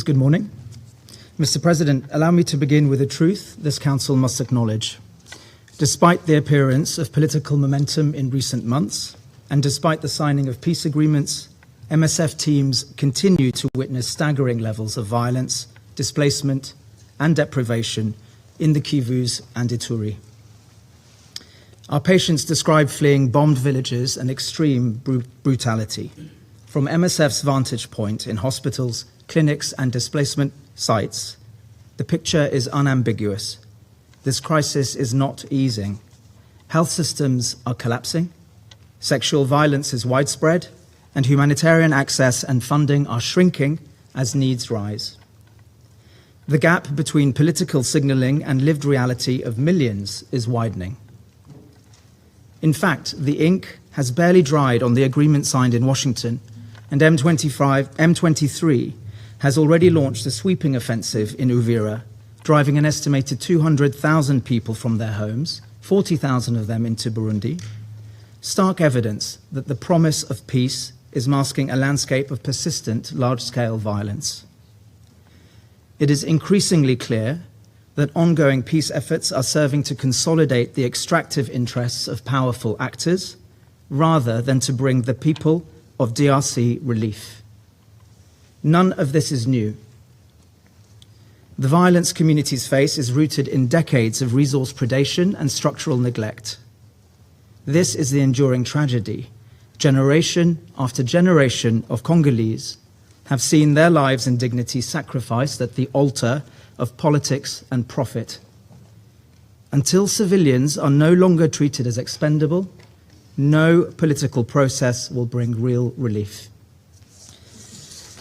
Good morning. Mr. President, allow me to begin with a truth this Council must acknowledge. Despite the appearance of political momentum in recent months, and despite the signing of peace agreements, MSF teams continue to witness staggering levels of violence, displacement, and deprivation in the Kivus and Ituri. Our patients describe fleeing bombed villages and extreme brutality. From MSF's vantage point in hospitals, clinics and displacement sites, the picture is unambiguous. This crisis is not easing. Health systems are collapsing, sexual violence is widespread, and humanitarian access and funding are shrinking as needs rise. The gap between political signaling and lived reality of millions is widening. In fact, the ink has barely dried on the agreement signed in Washington, and M23 has already launched a sweeping offensive in Uvira, driving an estimated 200,000 people from their homes, 40,000 of them into Burundi. Stark evidence that the promise of peace is masking a landscape of persistent large-scale violence. It is increasingly clear that ongoing peace efforts are serving to consolidate the extractive interests of powerful actors, rather than to bring the people of DRC relief. None of this is new. The violence communities face is rooted in decades of resource predation and structural neglect. This is the enduring tragedy. Generation after generation of Congolese have seen their lives and dignity sacrificed at the altar of politics and profit. Until civilians are no longer treated as expendable, no political process will bring real relief.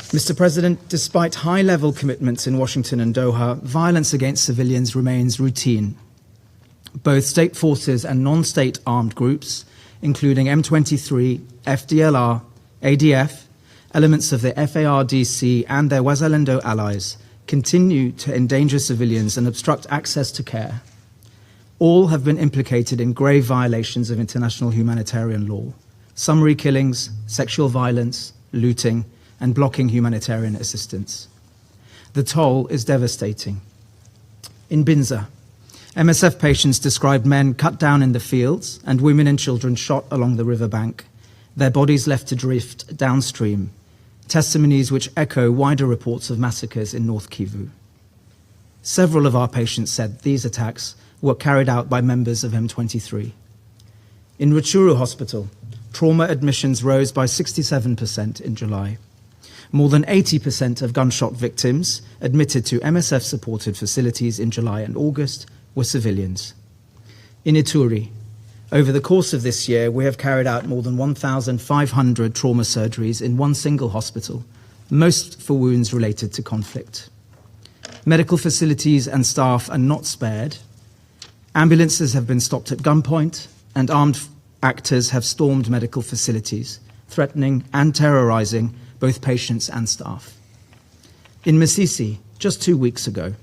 Mr. President, despite high-level commitments in Washington and Doha, violence against civilians remains routine. Both state forces and non-state armed groups, including M23, FDLR, ADF, elements of the FARDC and their Wazalendo allies, continue to endanger civilians and obstruct access to care. All have been implicated in grave violations of international humanitarian law, summary killings, sexual violence, looting, and blocking humanitarian assistance. The toll is devastating. In Binza, MSF patients described men cut down in the fields and women and children shot along the riverbank, their bodies left to drift downstream, testimonies which echo wider reports of massacres in North Kivu. Several of our patients said these attacks were carried out by members of M23. In Rutshuru Hospital, trauma admissions rose by 67% in July. More than 80% of gunshot victims admitted to MSF-supported facilities in July and August were civilians. In Ituri, over the course of this year, we have carried out more than 1,500 trauma surgeries in one single hospital, most for wounds related to conflict. Medical facilities and staff are not spared. Ambulances have been stopped at gunpoint, and armed actors have stormed medical facilities, threatening and terrorizing both patients and staff. In Masisi, just 2 weeks ago,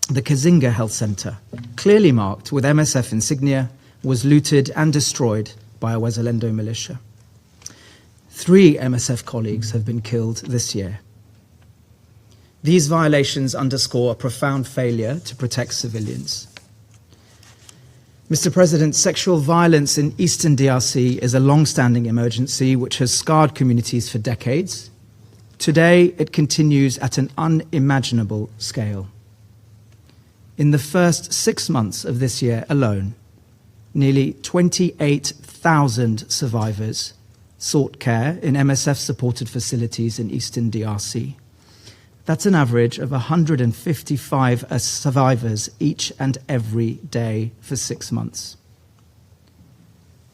the Kazinga Health Center, clearly marked with MSF insignia, was looted and destroyed by a Wazalendo militia. 3 MSF colleagues have been killed this year. These violations underscore a profound failure to protect civilians. Mr. President, sexual violence in eastern DRC is a long-standing emergency which has scarred communities for decades. Today, it continues at an unimaginable scale. In the first 6 months of this year alone, nearly 28,000 survivors sought care in MSF-supported facilities in eastern DRC. That's an average of 155 survivors each and every day for 6 months.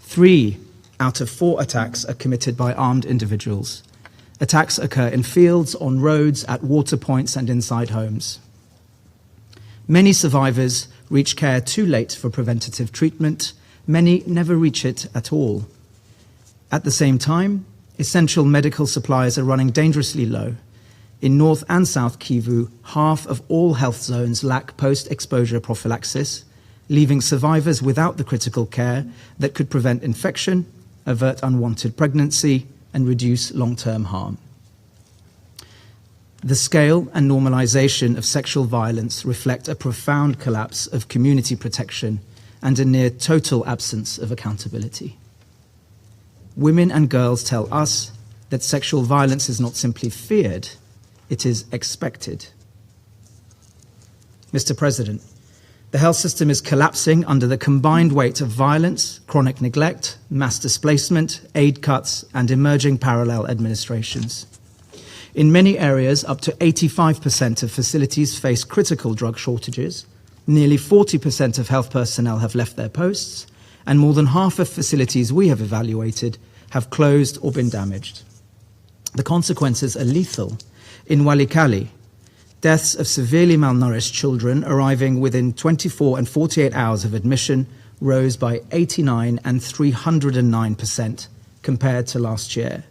3 out of 4 attacks are committed by armed individuals. Attacks occur in fields, on roads, at water points, and inside homes. Many survivors reach care too late for preventative treatment. Many never reach it at all. At the same time, essential medical supplies are running dangerously low. In North and South Kivu, half of all health zones lack post-exposure prophylaxis, leaving survivors without the critical care that could prevent infection, avert unwanted pregnancy, and reduce long-term harm. The scale and normalization of sexual violence reflect a profound collapse of community protection and a near total absence of accountability. Women and girls tell us that sexual violence is not simply feared, it is expected. Mr. President, the health system is collapsing under the combined weight of violence, chronic neglect, mass displacement, aid cuts, and emerging parallel administrations. In many areas, up to 85% of facilities face critical drug shortages, nearly 40% of health personnel have left their posts, and more than half of facilities we have evaluated have closed or been damaged. The consequences are lethal. In Walikale, deaths of severely malnourished children arriving within 24 and 48 hours of admission rose by 89% and 309% compared to last year.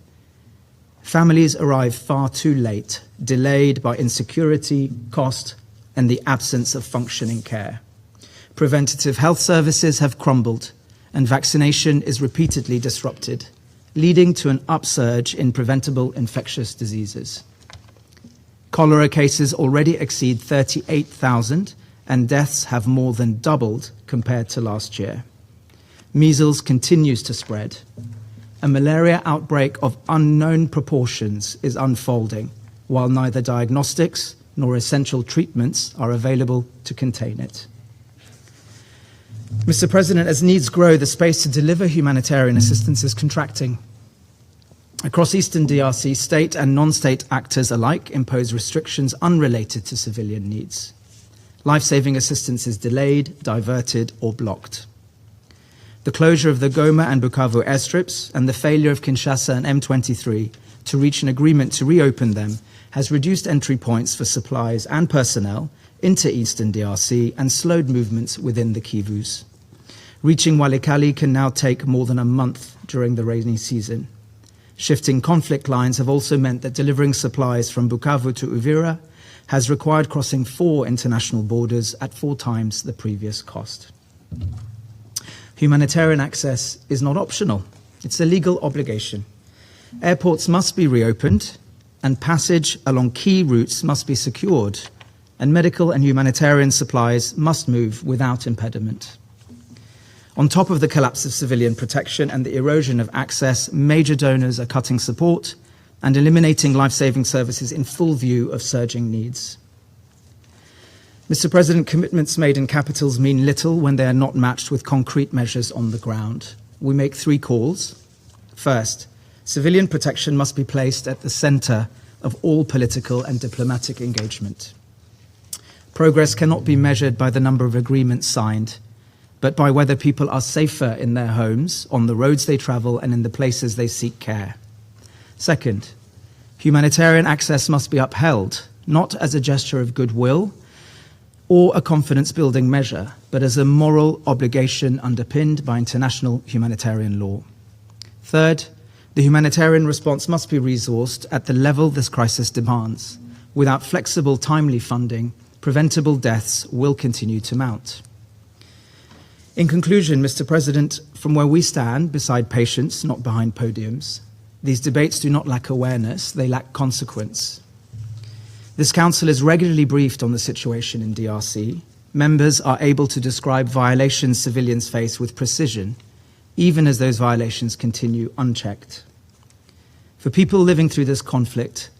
Families arrive far too late, delayed by insecurity, cost, and the absence of functioning care. Preventative health services have crumbled, and vaccination is repeatedly disrupted, leading to an upsurge in preventable infectious diseases. Cholera cases already exceed 38,000, and deaths have more than doubled compared to last year. Measles continues to spread. A malaria outbreak of unknown proportions is unfolding, while neither diagnostics nor essential treatments are available to contain it. Mr. President, as needs grow, the space to deliver humanitarian assistance is contracting. Across Eastern DRC, state and non-state actors alike impose restrictions unrelated to civilian needs. Life-saving assistance is delayed, diverted, or blocked. The closure of the Goma and Bukavu airstrips and the failure of Kinshasa and M23 to reach an agreement to reopen them has reduced entry points for supplies and personnel into Eastern DRC and slowed movements within the Kivus. Reaching Walikale can now take more than a month during the rainy season. Shifting conflict lines have also meant that delivering supplies from Bukavu to Uvira has required crossing 4 international borders at 4 times the previous cost. Humanitarian access is not optional. It's a legal obligation. Airports must be reopened, and passage along key routes must be secured, and medical and humanitarian supplies must move without impediment. On top of the collapse of civilian protection and the erosion of access, major donors are cutting support and eliminating life-saving services in full view of surging needs. Mr. President, commitments made in capitals mean little when they are not matched with concrete measures on the ground. We make 3 calls. First, civilian protection must be placed at the center of all political and diplomatic engagement. Progress cannot be measured by the number of agreements signed, but by whether people are safer in their homes, on the roads they travel, and in the places they seek care. Second, humanitarian access must be upheld, not as a gesture of goodwill or a confidence-building measure, but as a moral obligation underpinned by international humanitarian law. Third, the humanitarian response must be resourced at the level this crisis demands. Without flexible, timely funding, preventable deaths will continue to mount. In conclusion, Mr. President, from where we stand, beside patients, not behind podiums, these debates do not lack awareness, they lack consequence. This Council is regularly briefed on the situation in DRC. Members are able to describe violations civilians face with precision, even as those violations continue unchecked. For people living through this conflict,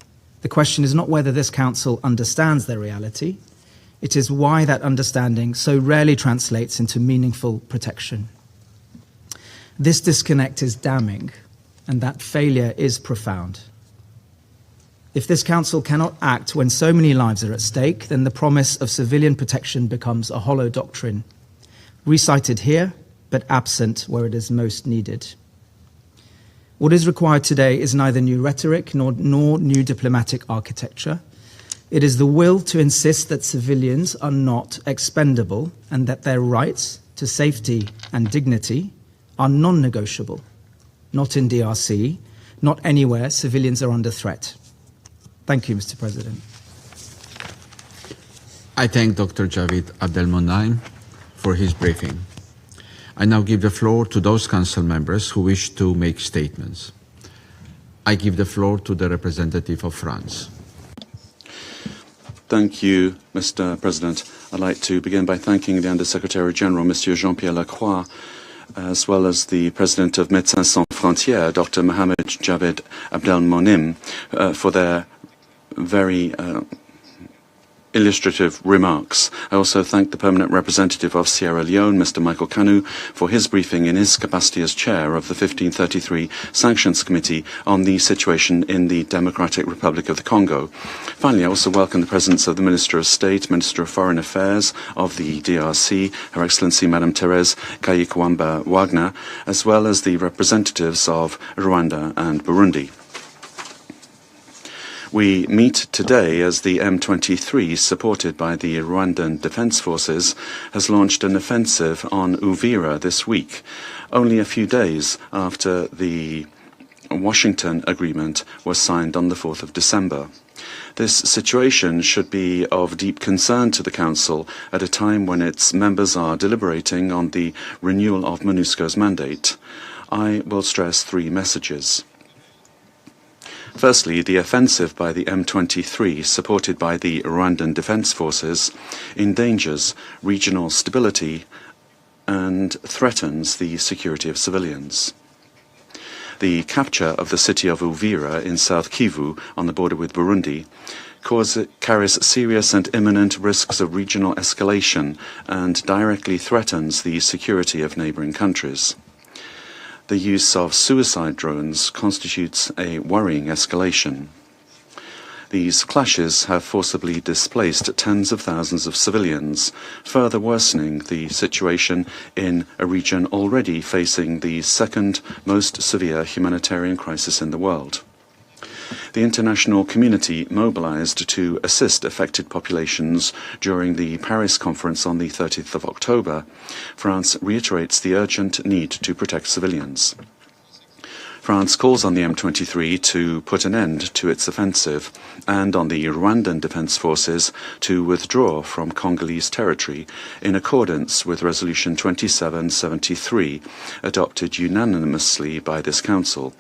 the question is not whether this Council understands their reality, it is why that understanding so rarely translates into meaningful protection. This disconnect is damning, and that failure is profound. If this Council cannot act when so many lives are at stake, then the promise of civilian protection becomes a hollow doctrine, recited here, but absent where it is most needed. What is required today is neither new rhetoric nor new diplomatic architecture. It is the will to insist that civilians are not expendable and that their rights to safety and dignity are non-negotiable. Not in DRC, not anywhere civilians are under threat. Thank you, Mr. President. I thank Dr. Javid Abdelmonaim for his briefing. I now give the floor to those Council members who wish to make statements. I give the floor to the representative of France. Thank you, Mr. President. I'd like to begin by thanking the Undersecretary General, Monsieur Jean-Pierre Lacroix, as well as the President of Médecins Sans Frontières, Dr. Mohamed Javed Abdelmonem, for their very illustrative remarks. I also thank the permanent representative of Sierra Leone, Mr. Michael Kanu, for his briefing in his capacity as chair of the 1533 Sanctions Committee on the situation in the Democratic Republic of the Congo. Finally, I also welcome the presence of the Minister of State, Minister of Foreign Affairs of the DRC, Her Excellency Madame Thérèse Kayikwamba Wagner, as well as the representatives of Rwanda and Burundi. We meet today as the M23, supported by the Rwandan Defense Forces, has launched an offensive on Uvira this week, only a few days after the Washington Agreement was signed on the 4th of December. This situation should be of deep concern to the Council at a time when its members are deliberating on the renewal of MONUSCO's mandate. I will stress three messages. Firstly, the offensive by the M23, supported by the Rwandan Defense Forces, endangers regional stability and threatens the security of civilians. The capture of the city of Uvira in South Kivu, on the border with Burundi, carries serious and imminent risks of regional escalation and directly threatens the security of neighboring countries. The use of suicide drones constitutes a worrying escalation. These clashes have forcibly displaced tens of thousands of civilians, further worsening the situation in a region already facing the second most severe humanitarian crisis in the world. The international community mobilized to assist affected populations during the Paris conference on the 30th of October. France reiterates the urgent need to protect civilians. France calls on the M23 to put an end to its offensive and on the Rwandan Defense Forces to withdraw from Congolese territory in accordance with Resolution 2773, adopted unanimously by this Council.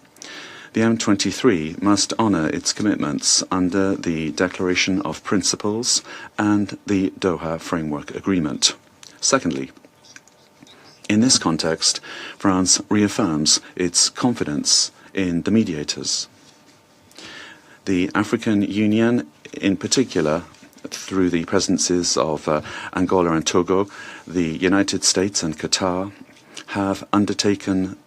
The M23 must honour its commitments under the Declaration of Principles and the Doha Framework Agreement. Secondly, in this context, France reaffirms its confidence in the mediators. The African Union, in particular, through the presences of Angola and Togo, the United States and Qatar, have undertaken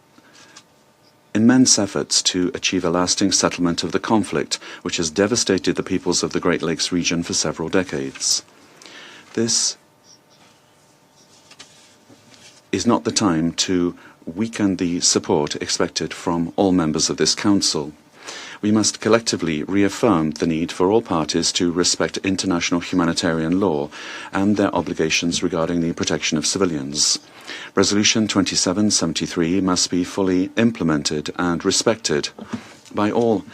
immense efforts to achieve a lasting settlement of the conflict, which has devastated the peoples of the Great Lakes region for several decades. This is not the time to weaken the support expected from all members of this Council. We must collectively reaffirm the need for all parties to respect international humanitarian law and their obligations regarding the protection of civilians. Resolution 2773 must be fully implemented and respected by all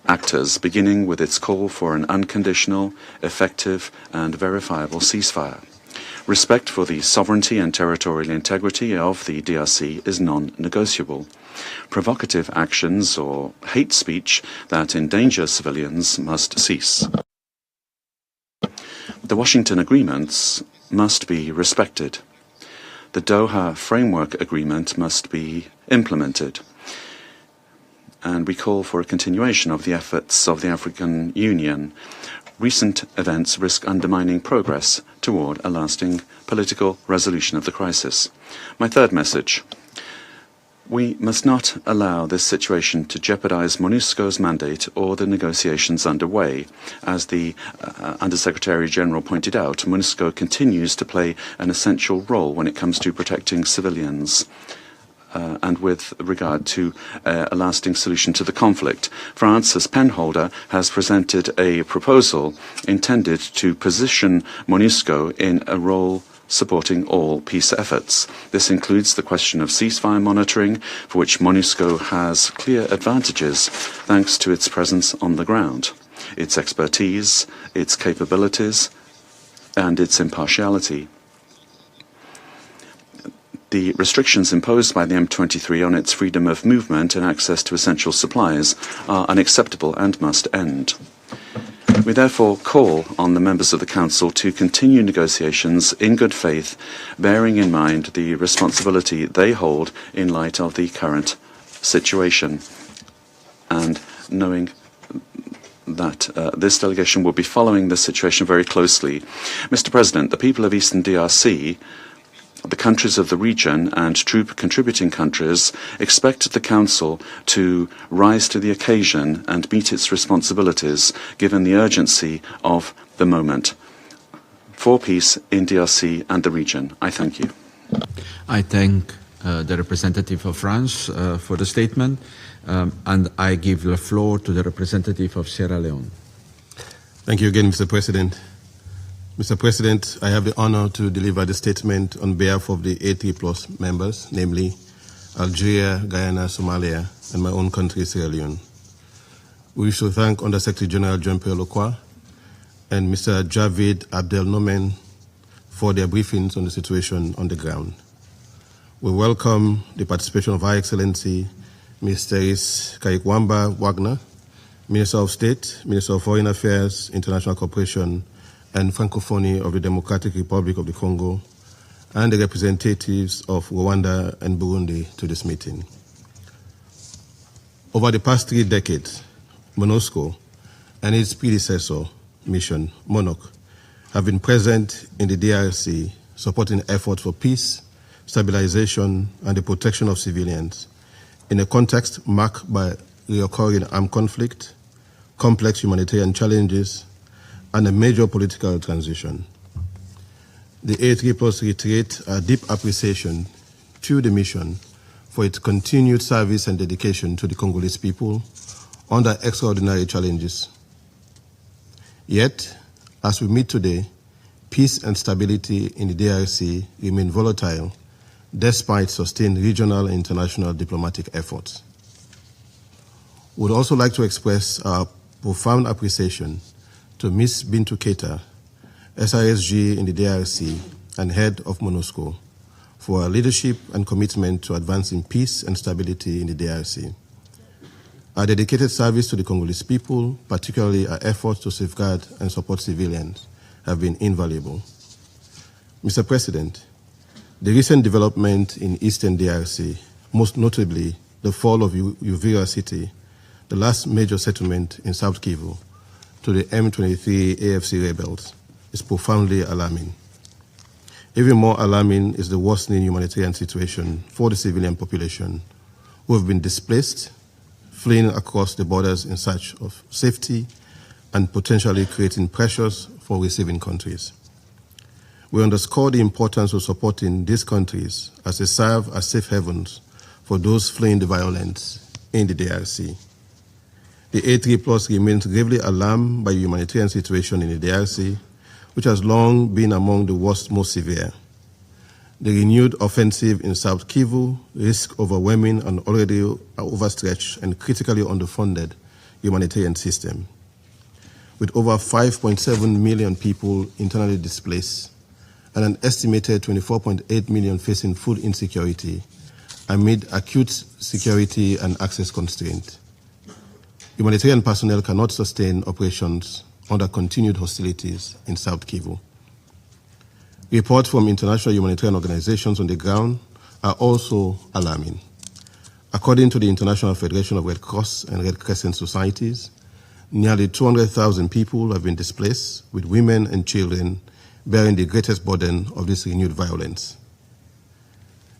actors, beginning with its call for an unconditional, effective and verifiable ceasefire. Respect for the sovereignty and territorial integrity of the DRC is non-negotiable. Provocative actions or hate speech that endanger civilians must cease. The Washington agreements must be respected. The Doha Framework Agreement must be implemented. And we call for a continuation of the efforts of the African Union. Recent events risk undermining progress toward a lasting political resolution of the crisis. My third message: we must not allow this situation to jeopardize MONUSCO's mandate or the negotiations underway. As the Undersecretary General pointed out, MONUSCO continues to play an essential role when it comes to protecting civilians. And with regard to a lasting solution to the conflict. France, as penholder, has presented a proposal intended to position MONUSCO in a role supporting all peace efforts. This includes the question of ceasefire monitoring, for which MONUSCO has clear advantages thanks to its presence on the ground, its expertise, its capabilities, and its impartiality. The restrictions imposed by the M23 on its freedom of movement and access to essential supplies are unacceptable and must end. We therefore call on the members of the Council to continue negotiations in good faith, bearing in mind the responsibility they hold in light of the current situation, and knowing that this delegation will be following the situation very closely. Mr. President, the people of Eastern DRC, the countries of the region and troop contributing countries expect the Council to rise to the occasion and meet its responsibilities given the urgency of the moment for peace in DRC and the region. I thank you. I thank the representative of France for the statement, and I give the floor to the representative of Sierra Leone. Thank you again, Mr. President. Mr. President, I have the honor to deliver the statement on behalf of the A3+ members, namely Algeria, Guyana, Somalia, and my own country, Sierra Leone. We wish to thank Under Secretary General Jean-Pierre Lacroix and Mr. Javid Abdelnomen for their briefings on the situation on the ground. We welcome the participation of Her Excellency Mr. Kaikwamba Wagner, Minister of State, Minister of Foreign Affairs, International Cooperation, and Francophonie of the Democratic Republic of the Congo, and the representatives of Rwanda and Burundi to this meeting. Over the past 3 decades, MONUSCO and its predecessor mission, MONUC, have been present in the DRC, supporting efforts for peace, stabilization, and the protection of civilians in a context marked by recurring armed conflict, complex humanitarian challenges, and a major political transition. The A3+ reiterate our deep appreciation to the mission for its continued service and dedication to the Congolese people under extraordinary challenges. Yet, as we meet today, peace and stability in the DRC remain volatile despite sustained regional and international diplomatic efforts. We would also like to express our profound appreciation to Ms. Bintou Keita, SISG in the DRC and head of MONUSCO, for her leadership and commitment to advancing peace and stability in the DRC. Our dedicated service to the Congolese people, particularly our efforts to safeguard and support civilians, have been invaluable. Mr. President, the recent development in Eastern DRC, most notably the fall of Uvira City, the last major settlement in South Kivu, to the M23 AFC rebels, is profoundly alarming. Even more alarming is the worsening humanitarian situation for the civilian population who have been displaced, fleeing across the borders in search of safety and potentially creating pressures for receiving countries. We underscore the importance of supporting these countries as they serve as safe havens for those fleeing the violence in the DRC. The A3+ remains gravely alarmed by the humanitarian situation in the DRC, which has long been among the worst, most severe. The renewed offensive in South Kivu risks overwhelming an already overstretched and critically underfunded humanitarian system. With over 5.7 million people internally displaced and an estimated 24.8 million facing food insecurity amid acute security and access constraints. Humanitarian personnel cannot sustain operations under continued hostilities in South Kivu. Reports from international humanitarian organizations on the ground are also alarming. According to the International Federation of Red Cross and Red Crescent Societies, nearly 200,000 people have been displaced, with women and children bearing the greatest burden of this renewed violence.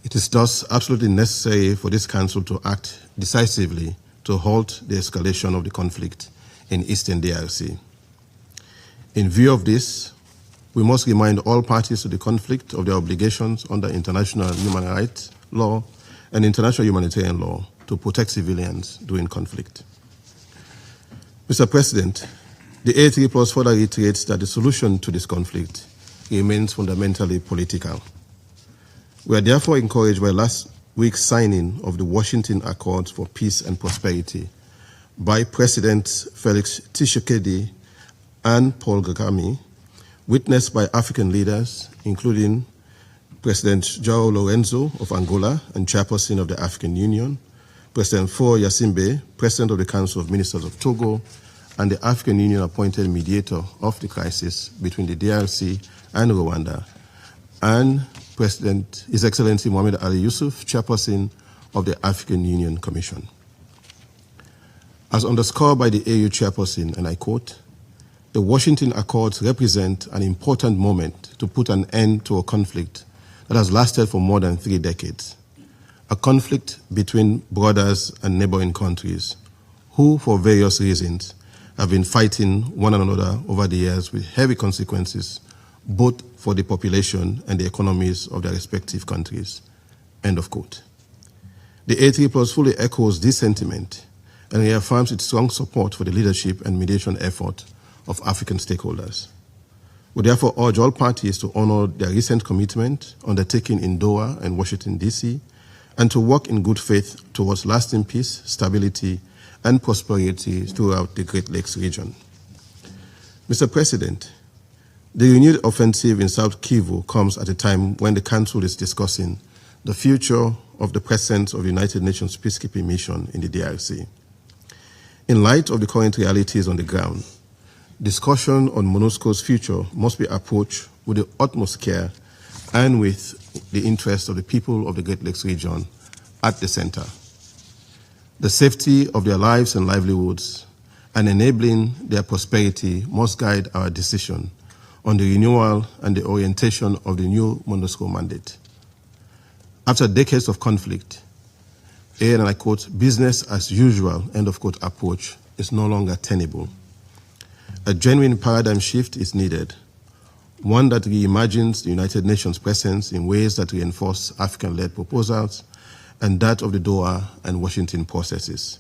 It is thus absolutely necessary for this Council to act decisively to halt the escalation of the conflict in Eastern DRC. In view of this, we must remind all parties to the conflict of their obligations under international human rights law and international humanitarian law to protect civilians during conflict. Mr. President, the A3+ further reiterates that the solution to this conflict remains fundamentally political. We are therefore encouraged by last week's signing of the Washington Accords for Peace and Prosperity by Presidents Felix Tshisekedi and Paul Kagame, witnessed by African leaders, including President João Lourenço of Angola and Chairperson of the African Union, President Faure Gnassingbé, President of the Council of Ministers of Togo, and the African Union appointed mediator of the crisis between the DRC and Rwanda, and President His Excellency Mohamed Ali Yusuf, chairperson of the African Union Commission. As underscored by the AU chairperson, and I quote, "The Washington Accords represent an important moment to put an end to a conflict that has lasted for more than 3 decades, a conflict between brothers and neighboring countries who, for various reasons, have been fighting one another over the years with heavy consequences both for the population and the economies of their respective countries." End of quote. The A3+ fully echoes this sentiment and reaffirms its strong support for the leadership and mediation effort of African stakeholders. We therefore urge all parties to honor their recent commitment undertaken in Doha and Washington, D.C., and to work in good faith towards lasting peace, stability, and prosperity throughout the Great Lakes region. Mr. President, the renewed offensive in South Kivu comes at a time when the Council is discussing the future of the presence of the United Nations peacekeeping mission in the DRC. In light of the current realities on the ground, discussion on MONUSCO's future must be approached with the utmost care and with the interest of the people of the Great Lakes region at the center. The safety of their lives and livelihoods and enabling their prosperity must guide our decision on the renewal and the orientation of the new MONUSCO mandate. After decades of conflict, and I quote, "business as usual," end of quote, approach is no longer tenable. A genuine paradigm shift is needed, one that reimagines the United Nations presence in ways that reinforce African-led proposals and that of the Doha and Washington processes.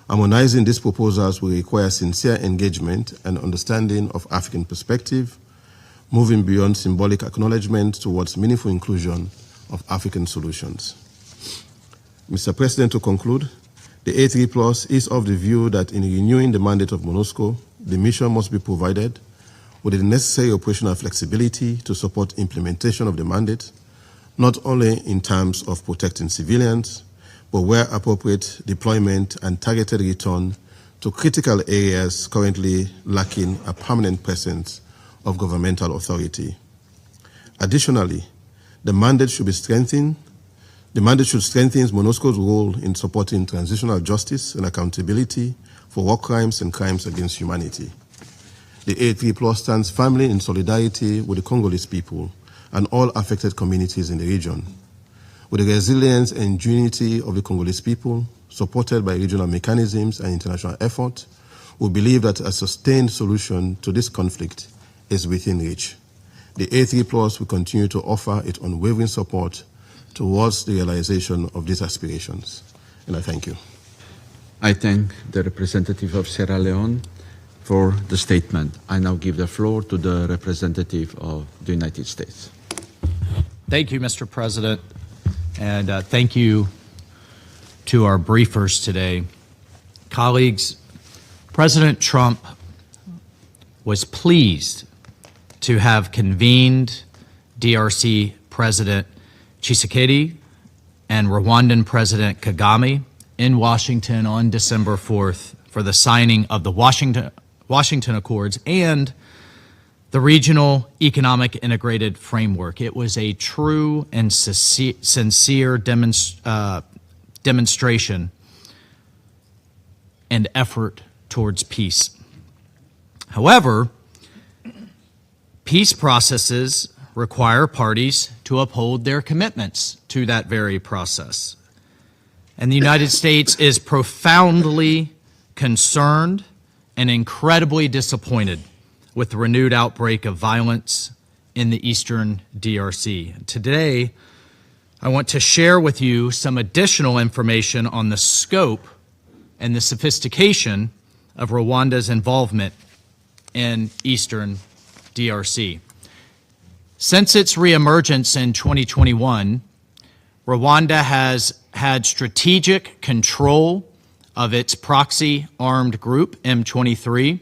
Harmonizing these proposals will require sincere engagement and understanding of African perspective, moving beyond symbolic acknowledgement towards meaningful inclusion of African solutions. Mr. President, to conclude, the A3+ is of the view that in renewing the mandate of MONUSCO, the mission must be provided with the necessary operational flexibility to support implementation of the mandate, not only in terms of protecting civilians, but where appropriate, deployment and targeted return to critical areas currently lacking a permanent presence of governmental authority. Additionally, the mandate should strengthen MONUSCO's role in supporting transitional justice and accountability for war crimes and crimes against humanity. The A3+ stands firmly in solidarity with the Congolese people and all affected communities in the region. With the resilience and unity of the Congolese people, supported by regional mechanisms and international effort, we believe that a sustained solution to this conflict is within reach. The A3+ will continue to offer its unwavering support towards the realization of these aspirations. And I thank you. I thank the representative of Sierra Leone for the statement. I now give the floor to the representative of the United States. Thank you, Mr. President, and thank you to our briefers today. Colleagues, President Trump was pleased to have convened DRC President Tshisekedi and Rwandan President Kagame in Washington on December 4th for the signing of the Washington Accords and the Regional Economic Integrated Framework. It was a true and sincere demonstration and effort towards peace. However, peace processes require parties to uphold their commitments to that very process. And the United States is profoundly concerned and incredibly disappointed with the renewed outbreak of violence in the eastern DRC. Today, I want to share with you some additional information on the scope and the sophistication of Rwanda's involvement in eastern DRC. Since its reemergence in 2021, Rwanda has had strategic control of its proxy armed group, M23,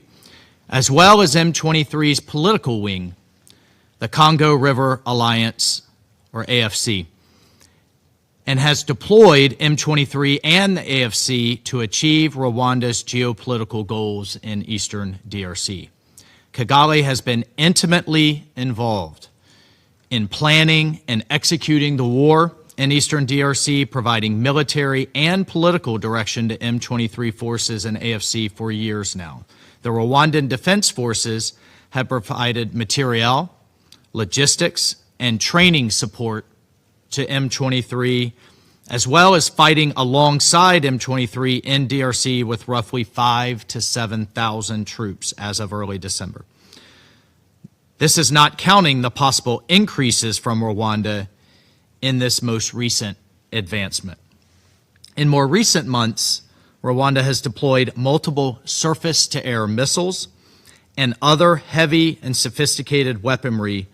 as well as M23's political wing, the Congo River Alliance, or AFC. and has deployed M23 and the AFC to achieve Rwanda's geopolitical goals in eastern DRC. Kigali has been intimately involved in planning and executing the war in eastern DRC, providing military and political direction to M23 forces and AFC for years now. The Rwandan Defense Forces have provided materiel, logistics, and training support to M23, as well as fighting alongside M23 in DRC with roughly 5,000 to 7,000 troops as of early December. This is not counting the possible increases from Rwanda in this most recent advancement. In more recent months, Rwanda has deployed multiple surface-to-air missiles and other heavy and sophisticated weaponry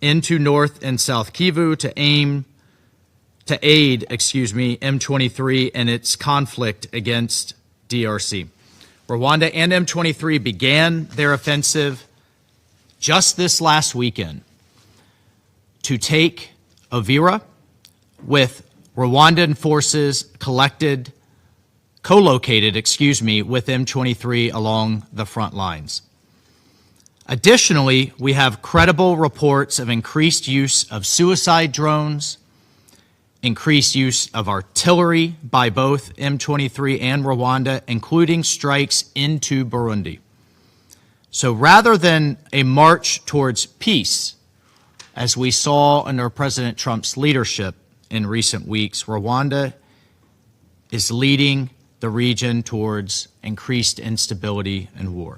into North and South Kivu to aid M23 in its conflict against DRC. Rwanda and M23 began their offensive just this last weekend to take Uvira, with Rwandan forces co-located with M23 along the front lines. Additionally, we have credible reports of increased use of suicide drones, increased use of artillery by both M23 and Rwanda, including strikes into Burundi. So rather than a march towards peace, as we saw under President Trump's leadership in recent weeks, Rwanda is leading the region towards increased instability and war.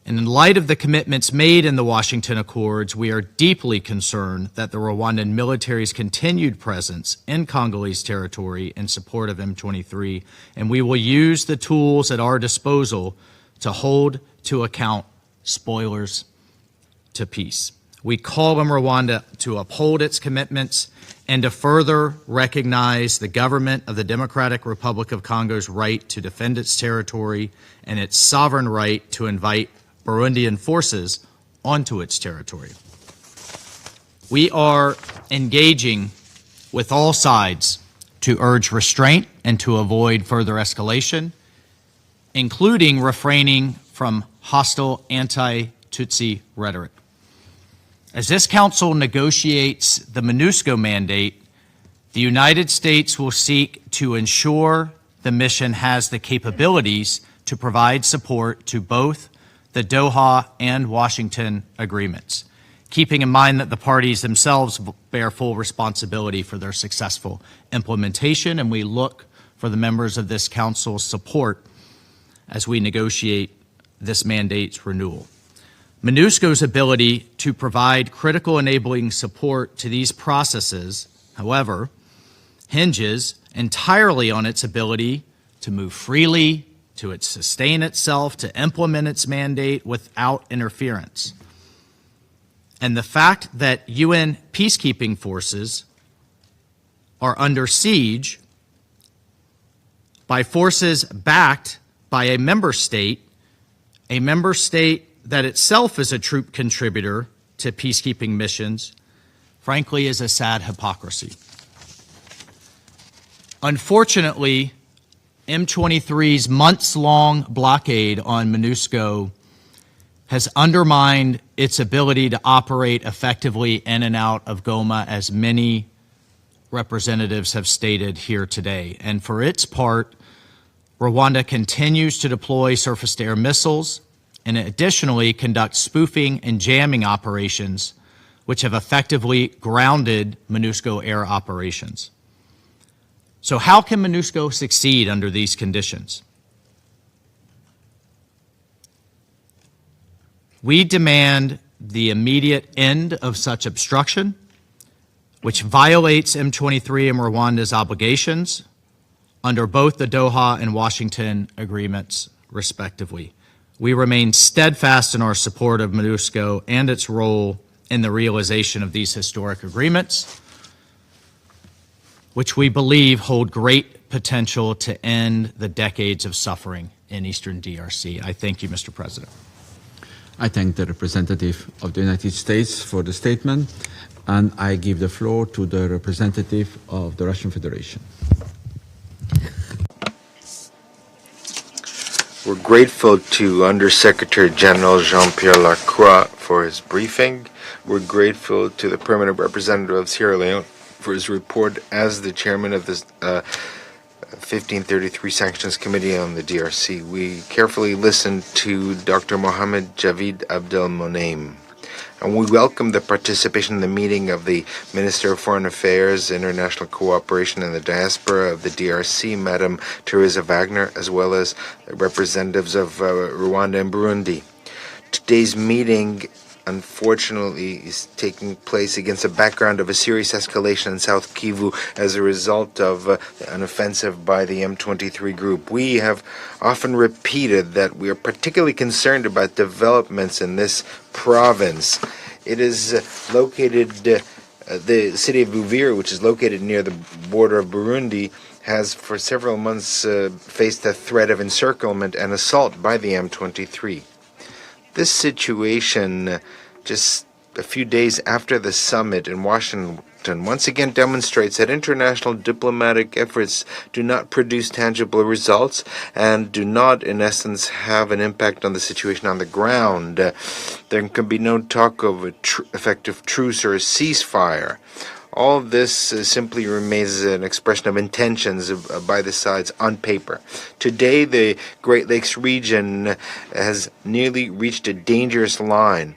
And in light of the commitments made in the Washington Accords, we are deeply concerned that the Rwandan military's continued presence in Congolese territory in support of M23, and we will use the tools at our disposal to hold to account spoilers to peace. We call on Rwanda to uphold its commitments and to further recognize the government of the Democratic Republic of Congo's right to defend its territory and its sovereign right to invite Burundian forces onto its territory. We are engaging with all sides to urge restraint and to avoid further escalation, including refraining from hostile anti-Tutsi rhetoric. As this council negotiates the MONUSCO mandate, the United States will seek to ensure the mission has the capabilities to provide support to both the Doha and Washington agreements, keeping in mind that the parties themselves bear full responsibility for their successful implementation, and we look for the members of this council's support as we negotiate this mandate's renewal. MONUSCO's ability to provide critical enabling support to these processes, however, hinges entirely on its ability to move freely, to sustain itself, to implement its mandate without interference. And the fact that UN peacekeeping forces are under siege by forces backed by a member state that itself is a troop contributor to peacekeeping missions, frankly, is a sad hypocrisy. Unfortunately, M23's months-long blockade on MONUSCO has undermined its ability to operate effectively in and out of Goma, as many representatives have stated here today. And for its part, Rwanda continues to deploy surface-to-air missiles and additionally conduct spoofing and jamming operations, which have effectively grounded MONUSCO air operations. So how can MONUSCO succeed under these conditions? We demand the immediate end of such obstruction, which violates M23 and Rwanda's obligations under both the Doha and Washington agreements, respectively. We remain steadfast in our support of MONUSCO and its role in the realization of these historic agreements, which we believe hold great potential to end the decades of suffering in eastern DRC. I thank you, Mr. President. I thank the representative of the United States for the statement, and I give the floor to the representative of the Russian Federation. We're grateful to Undersecretary General Jean-Pierre Lacroix for his briefing. We're grateful to the Permanent Representative of Sierra Leone for his report as the chairman of this 1533 Sanctions Committee on the DRC. We carefully listened to Dr. Mohamed Javid Abdel Moneim, and we welcome the participation in the meeting of the Minister of Foreign Affairs, International Cooperation and the Diaspora of the DRC, Madame Teresa Wagner, as well as representatives of Rwanda and Burundi. Today's meeting, unfortunately, is taking place against a background of a serious escalation in South Kivu as a result of an offensive by the M23 group. We have often repeated that we are particularly concerned about developments in this province. It is located, the city of Uvira, which is located near the border of Burundi, has for several months faced a threat of encirclement and assault by the M23. This situation, just a few days after the summit in Washington, once again demonstrates that international diplomatic efforts do not produce tangible results and do not, in essence, have an impact on the situation on the ground. There can be no talk of an effective truce or a ceasefire. All this simply remains an expression of intentions by the sides on paper. Today, the Great Lakes region has nearly reached a dangerous line,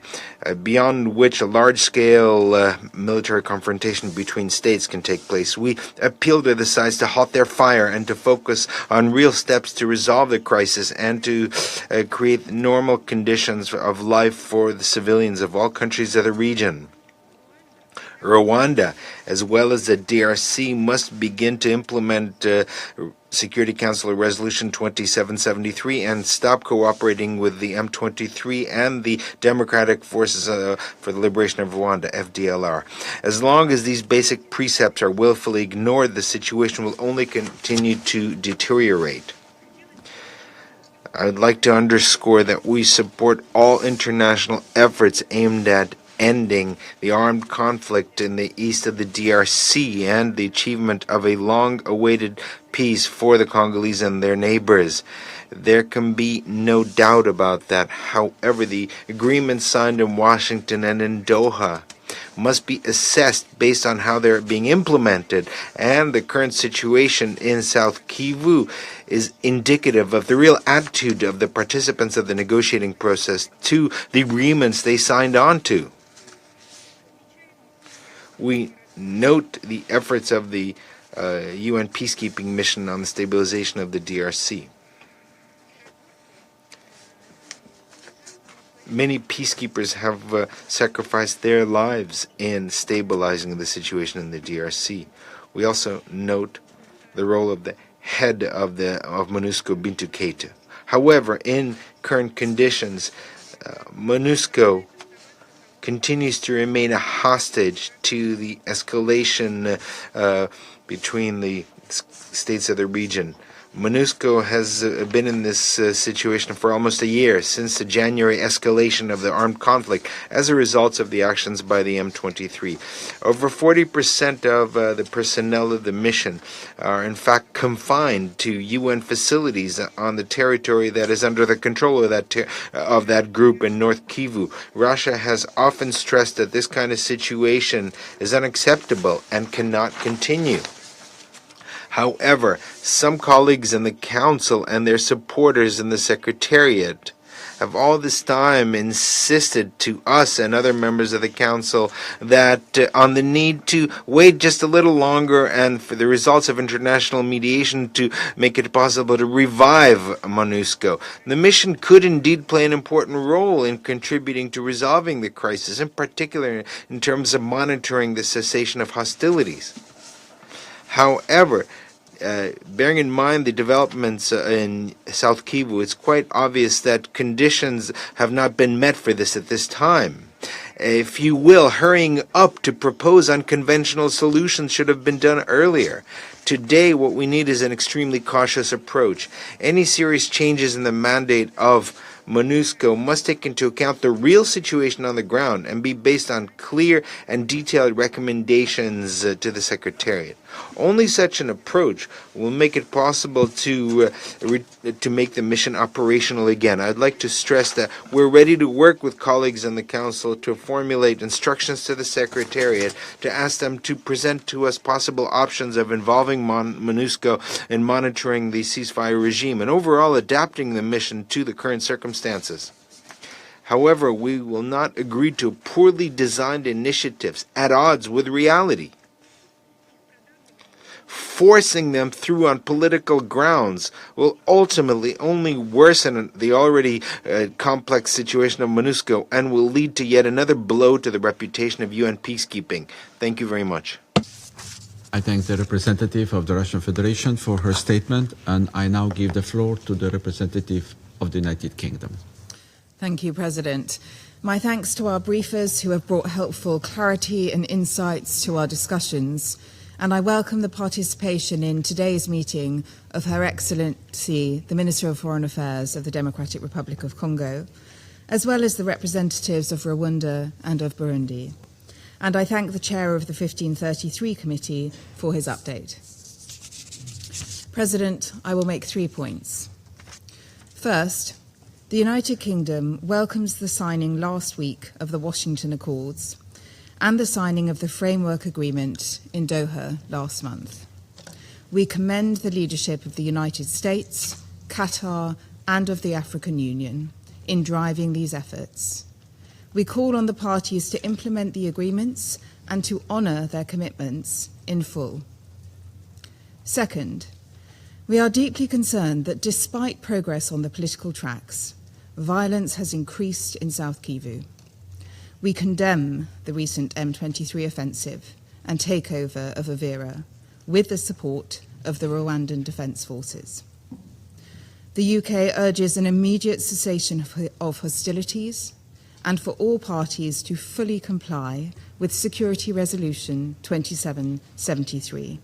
beyond which a large-scale military confrontation between states can take place. We appeal to the sides to halt their fire and to focus on real steps to resolve the crisis and to create normal conditions of life for the civilians of all countries of the region. Rwanda, as well as the DRC, must begin to implement Security Council Resolution 2773 and stop cooperating with the M23 and the Democratic Forces for the Liberation of Rwanda, FDLR. As long as these basic precepts are willfully ignored, the situation will only continue to deteriorate. I would like to underscore that we support all international efforts aimed at ending the armed conflict in the east of the DRC and the achievement of a long-awaited peace for the Congolese and their neighbors. There can be no doubt about that. However, the agreements signed in Washington and in Doha must be assessed based on how they're being implemented, and the current situation in South Kivu is indicative of the real attitude of the participants of the negotiating process to the agreements they signed on to. We note the efforts of the UN peacekeeping mission on the stabilization of the DRC. Many peacekeepers have sacrificed their lives in stabilizing the situation in the DRC. We also note the role of the head of MONUSCO, Bintou Keita. However, in current conditions, MONUSCO continues to remain a hostage to the escalation between the states of the region. MONUSCO has been in this situation for almost a year, since the January escalation of the armed conflict as a result of the actions by the M23. Over 40% of the personnel of the mission are in fact confined to UN facilities on the territory that is under the control of that group in North Kivu. Russia has often stressed that this kind of situation is unacceptable and cannot continue. However, some colleagues in the Council and their supporters in the Secretariat have all this time insisted to us and other members of the Council that on the need to wait just a little longer and for the results of international mediation to make it possible to revive MONUSCO. The mission could indeed play an important role in contributing to resolving the crisis, in particular in terms of monitoring the cessation of hostilities. However, bearing in mind the developments in South Kivu, it's quite obvious that conditions have not been met for this at this time. If you will, hurrying up to propose unconventional solutions should have been done earlier. Today, what we need is an extremely cautious approach. Any serious changes in the mandate of MONUSCO must take into account the real situation on the ground and be based on clear and detailed recommendations to the Secretariat. Only such an approach will make it possible to make the mission operational again. I'd like to stress that we're ready to work with colleagues in the Council to formulate instructions to the Secretariat to ask them to present to us possible options of involving MONUSCO in monitoring the ceasefire regime and overall adapting the mission to the current circumstances. However, we will not agree to poorly designed initiatives at odds with reality. Forcing them through on political grounds will ultimately only worsen the already complex situation of MONUSCO and will lead to yet another blow to the reputation of UN peacekeeping. Thank you very much. I thank the representative of the Russian Federation for her statement, and I now give the floor to the representative of the United Kingdom. Thank you, President. My thanks to our briefers who have brought helpful clarity and insights to our discussions, and I welcome the participation in today's meeting of Her Excellency, the Minister of Foreign Affairs of the Democratic Republic of Congo, as well as the representatives of Rwanda and of Burundi. And I thank the Chair of the 1533 Committee for his update. President, I will make 3 points. First, the United Kingdom welcomes the signing last week of the Washington Accords and the signing of the Framework Agreement in Doha last month. We commend the leadership of the United States, Qatar, and of the African Union in driving these efforts. We call on the parties to implement the agreements and to honour their commitments in full. Second, we are deeply concerned that despite progress on the political tracks, violence has increased in South Kivu. We condemn the recent M23 offensive and takeover of Uvira with the support of the Rwandan Defence Forces. The UK urges an immediate cessation of hostilities and for all parties to fully comply with Security Resolution 2773.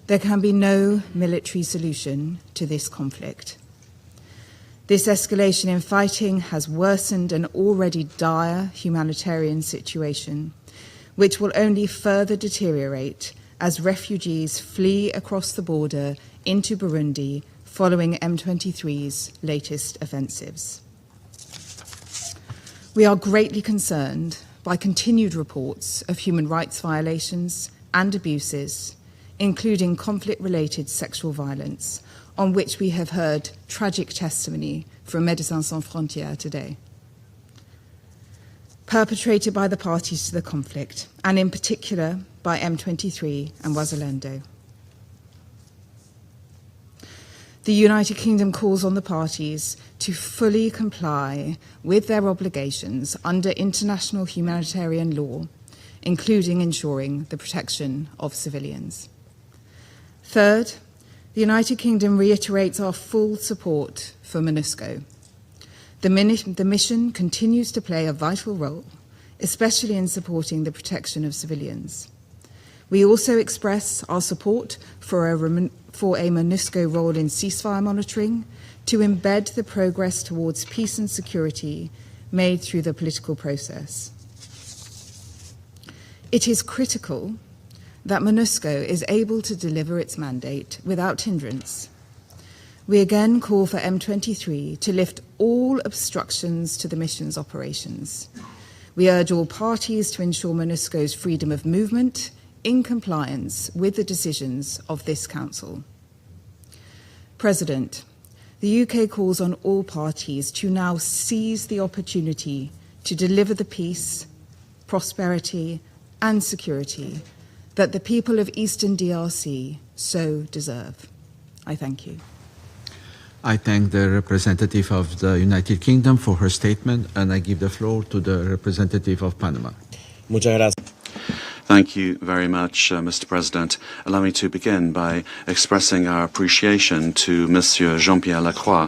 There can be no military solution to this conflict. This escalation in fighting has worsened an already dire humanitarian situation, which will only further deteriorate as refugees flee across the border into Burundi following M23's latest offensives. We are greatly concerned by continued reports of human rights violations and abuses, including conflict-related sexual violence, on which we have heard tragic testimony from Médecins Sans Frontières today, perpetrated by the parties to the conflict, and in particular by M23 and Wazalendo. The United Kingdom calls on the parties to fully comply with their obligations under international humanitarian law, including ensuring the protection of civilians. Third, the United Kingdom reiterates our full support for MONUSCO. The mission continues to play a vital role, especially in supporting the protection of civilians. We also express our support for a MONUSCO role in ceasefire monitoring to embed the progress towards peace and security made through the political process. It is critical that MONUSCO is able to deliver its mandate without hindrance. We again call for M23 to lift all obstructions to the mission's operations. We urge all parties to ensure MONUSCO's freedom of movement in compliance with the decisions of this Council. President, the UK calls on all parties to now seize the opportunity to deliver the peace, prosperity, and security that the people of Eastern DRC so deserve. I thank you. I thank the representative of the United Kingdom for her statement, and I give the floor to the representative of Panama. Muchas gracias. Thank you very much, Mr. President. Allow me to begin by expressing our appreciation to Monsieur Jean-Pierre Lacroix,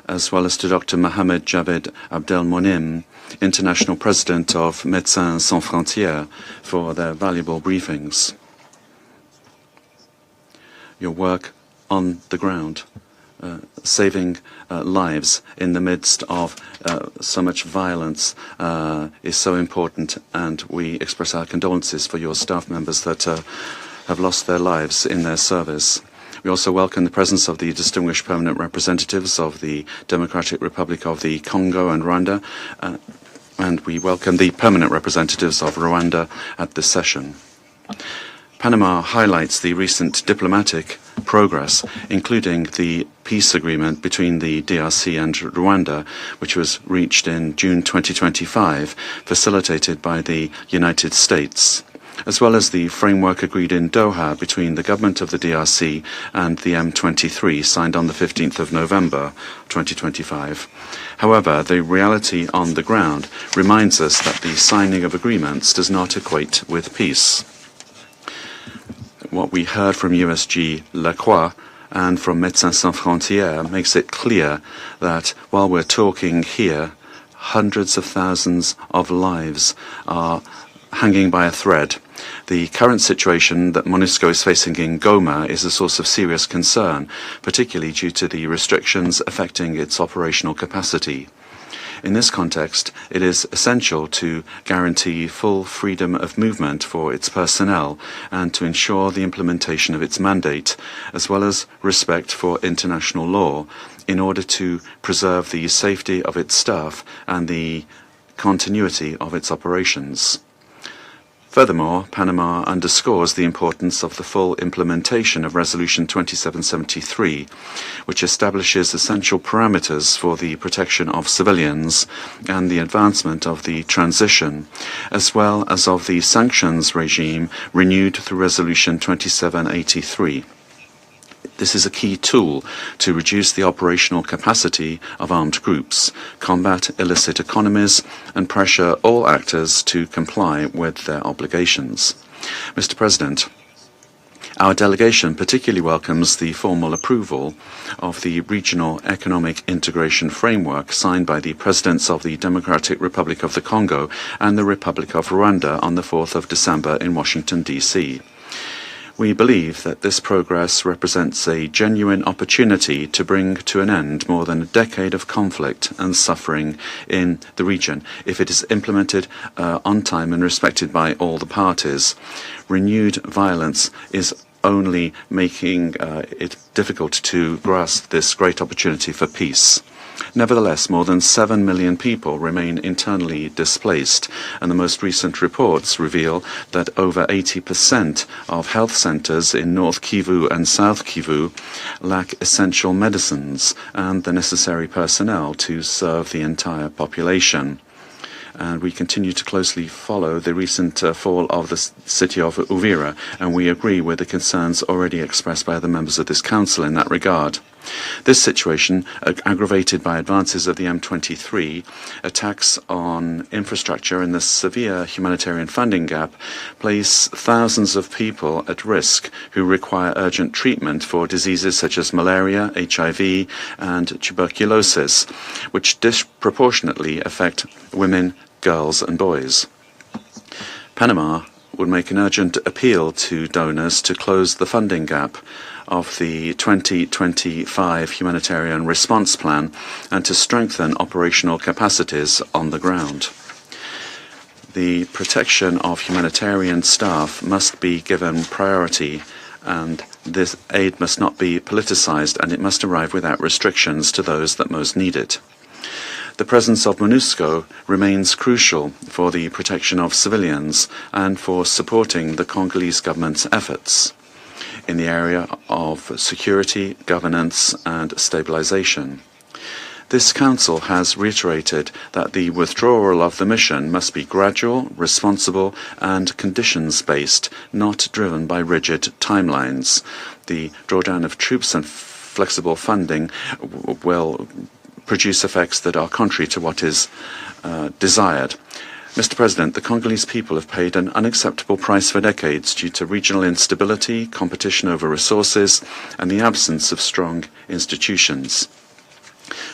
as well as to Dr. Mohamed Javed Abdelmonem, International President of Médecins Sans Frontières, for their valuable briefings. Your work on the ground saving lives in the midst of so much violence is so important, and we express our condolences for your staff members that have lost their lives in their service. We also welcome the presence of the distinguished permanent representatives of the Democratic Republic of the Congo and Rwanda, and we welcome the permanent representatives of Rwanda at this session. Panama highlights the recent diplomatic progress, including the peace agreement between the DRC and Rwanda, which was reached in June 2025, facilitated by the United States, as well as the framework agreed in Doha between the government of the DRC and the M23, signed on the 15th of November 2025. However, the reality on the ground reminds us that the signing of agreements does not equate with peace. What we heard from USG Lacroix and from Médecins Sans Frontières makes it clear that while we're talking here, hundreds of thousands of lives are hanging by a thread. The current situation that MONUSCO is facing in Goma is a source of serious concern, particularly due to the restrictions affecting its operational capacity. In this context, it is essential to guarantee full freedom of movement for its personnel and to ensure the implementation of its mandate, as well as respect for international law, in order to preserve the safety of its staff and the continuity of its operations. Furthermore, Panama underscores the importance of the full implementation of Resolution 2773, which establishes essential parameters for the protection of civilians and the advancement of the transition, as well as of the sanctions regime renewed through Resolution 2783. This is a key tool to reduce the operational capacity of armed groups, combat illicit economies, and pressure all actors to comply with their obligations. Mr. President, our delegation particularly welcomes the formal approval of the Regional Economic Integration Framework signed by the Presidents of the Democratic Republic of the Congo and the Republic of Rwanda on the 4th of December in Washington, D.C. We believe that this progress represents a genuine opportunity to bring to an end more than a decade of conflict and suffering in the region, if it is implemented on time and respected by all the parties. Renewed violence is only making it difficult to grasp this great opportunity for peace. Nevertheless, more than 7 million people remain internally displaced, and the most recent reports reveal that over 80% of health centers in North Kivu and South Kivu lack essential medicines and the necessary personnel to serve the entire population. And we continue to closely follow the recent fall of the city of Uvira, and we agree with the concerns already expressed by the members of this council in that regard. This situation, aggravated by advances of the M23, attacks on infrastructure and the severe humanitarian funding gap, place thousands of people at risk who require urgent treatment for diseases such as malaria, HIV, and tuberculosis, which disproportionately affect women, girls, and boys. Panama would make an urgent appeal to donors to close the funding gap of the 2025 Humanitarian Response Plan and to strengthen operational capacities on the ground. The protection of humanitarian staff must be given priority, and this aid must not be politicized, and it must arrive without restrictions to those that most need it. The presence of MONUSCO remains crucial for the protection of civilians and for supporting the Congolese government's efforts in the area of security, governance, and stabilization. This Council has reiterated that the withdrawal of the mission must be gradual, responsible, and conditions-based, not driven by rigid timelines. The drawdown of troops and flexible funding will produce effects that are contrary to what is desired. Mr. President, the Congolese people have paid an unacceptable price for decades due to regional instability, competition over resources, and the absence of strong institutions.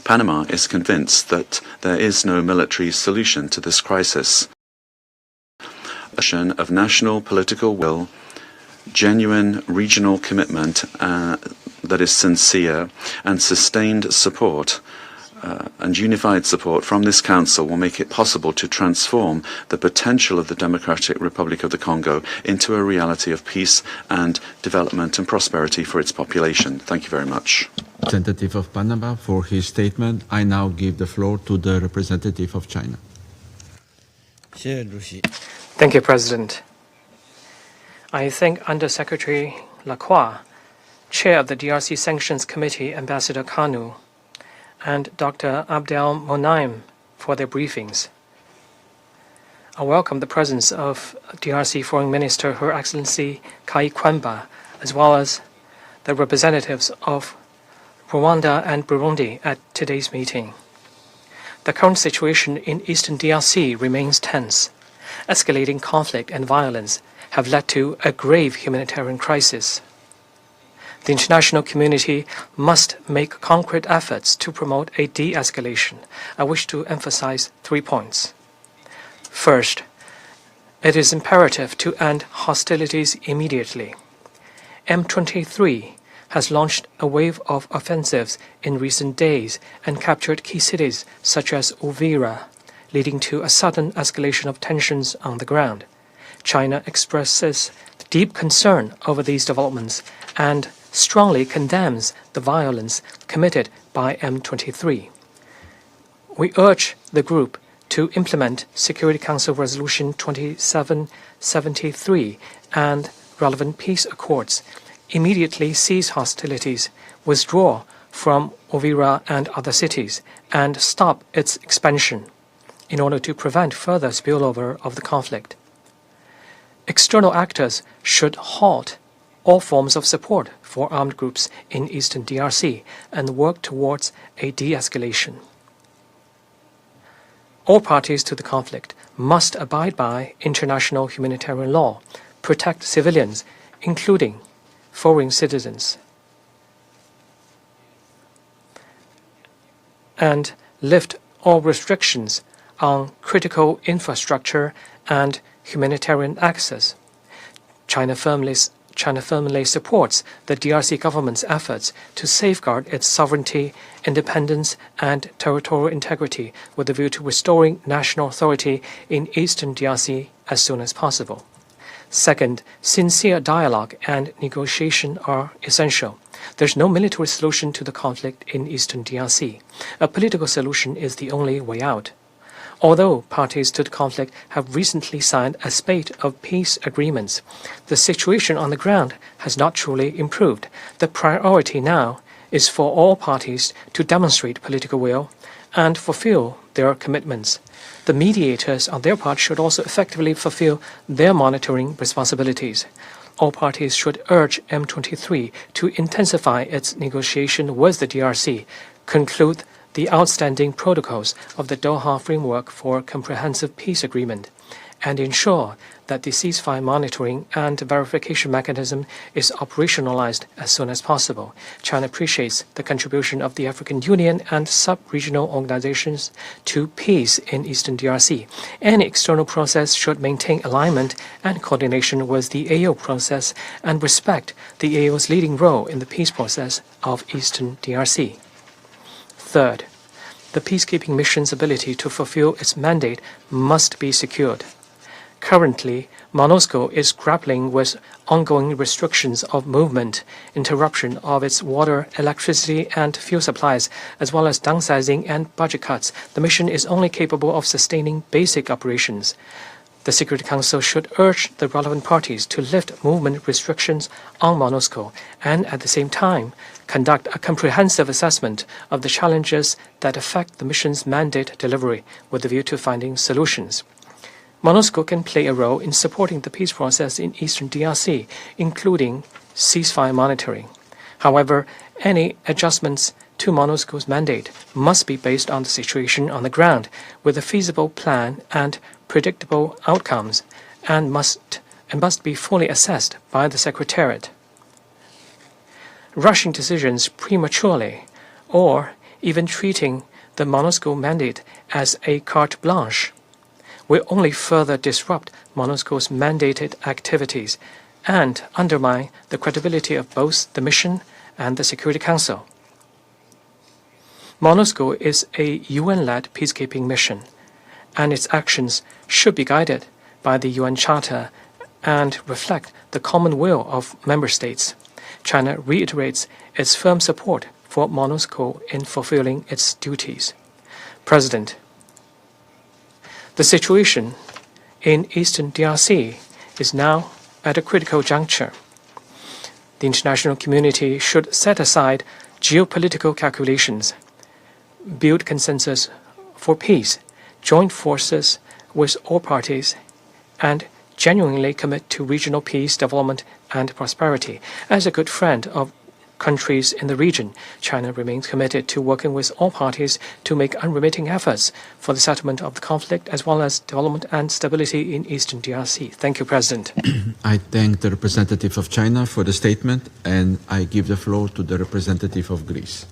Panama is convinced that there is no military solution to this crisis. Of national political will genuine regional commitment that is sincere, and sustained support and unified support from this Council will make it possible to transform the potential of the Democratic Republic of the Congo into a reality of peace and development and prosperity for its population. Thank you very much. Representative of Panama for his statement. I now give the floor to the representative of China. Thank you, President. I thank Undersecretary Lacroix, Chair of the DRC Sanctions Committee, Ambassador Kanu, and Dr. Abdel Monaim for their briefings. I welcome the presence of DRC Foreign Minister Her Excellency Kai Kwamba, as well as the representatives of Rwanda and Burundi at today's meeting. The current situation in eastern DRC remains tense. Escalating conflict and violence have led to a grave humanitarian crisis. The international community must make concrete efforts to promote a de-escalation. I wish to emphasize 3 points. First, it is imperative to end hostilities immediately. M23 has launched a wave of offensives in recent days and captured key cities such as Uvira, leading to a sudden escalation of tensions on the ground. China expresses deep concern over these developments and strongly condemns the violence committed by M23. We urge the group to implement Security Council Resolution 2773 and relevant peace accords, immediately cease hostilities, withdraw from Uvira and other cities, and stop its expansion in order to prevent further spillover of the conflict. External actors should halt all forms of support for armed groups in eastern DRC and work towards a de-escalation. All parties to the conflict must abide by international humanitarian law, protect civilians, including foreign citizens, and lift all restrictions on critical infrastructure and humanitarian access. China firmly supports the DRC government's efforts to safeguard its sovereignty, independence, and territorial integrity with a view to restoring national authority in eastern DRC as soon as possible. Second, sincere dialogue and negotiation are essential. There's no military solution to the conflict in eastern DRC. A political solution is the only way out. Although parties to the conflict have recently signed a spate of peace agreements, the situation on the ground has not truly improved. The priority now is for all parties to demonstrate political will and fulfill their commitments. The mediators on their part should also effectively fulfill their monitoring responsibilities. All parties should urge M23 to intensify its negotiation with the DRC, conclude the outstanding protocols of the Doha Framework for Comprehensive Peace Agreement, and ensure that the ceasefire monitoring and verification mechanism is operationalized as soon as possible. China appreciates the contribution of the African Union and sub-regional organizations to peace in eastern DRC. Any external process should maintain alignment and coordination with the AO process and respect the AO's leading role in the peace process of eastern DRC. Third, the peacekeeping mission's ability to fulfill its mandate must be secured. Currently, MONUSCO is grappling with ongoing restrictions of movement, interruption of its water, electricity, and fuel supplies, as well as downsizing and budget cuts. The mission is only capable of sustaining basic operations. The Security Council should urge the relevant parties to lift movement restrictions on MONUSCO and, at the same time, conduct a comprehensive assessment of the challenges that affect the mission's mandate delivery with a view to finding solutions. MONUSCO can play a role in supporting the peace process in eastern DRC, including ceasefire monitoring. However, any adjustments to MONUSCO's mandate must be based on the situation on the ground, with a feasible plan and predictable outcomes, and must be fully assessed by the Secretariat. Rushing decisions prematurely, or even treating the MONUSCO mandate as a carte blanche, will only further disrupt MONUSCO's mandated activities. and undermine the credibility of both the mission and the Security Council. MONUSCO is a UN-led peacekeeping mission, and its actions should be guided by the UN Charter and reflect the common will of member states. China reiterates its firm support for MONUSCO in fulfilling its duties. President, the situation in Eastern DRC is now at a critical juncture. The international community should set aside geopolitical calculations, build consensus for peace, join forces with all parties, and genuinely commit to regional peace, development, and prosperity. As a good friend of countries in the region, China remains committed to working with all parties to make unremitting efforts for the settlement of the conflict as well as development and stability in Eastern DRC. Thank you, President. I thank the representative of China for the statement, and I give the floor to the representative of Greece.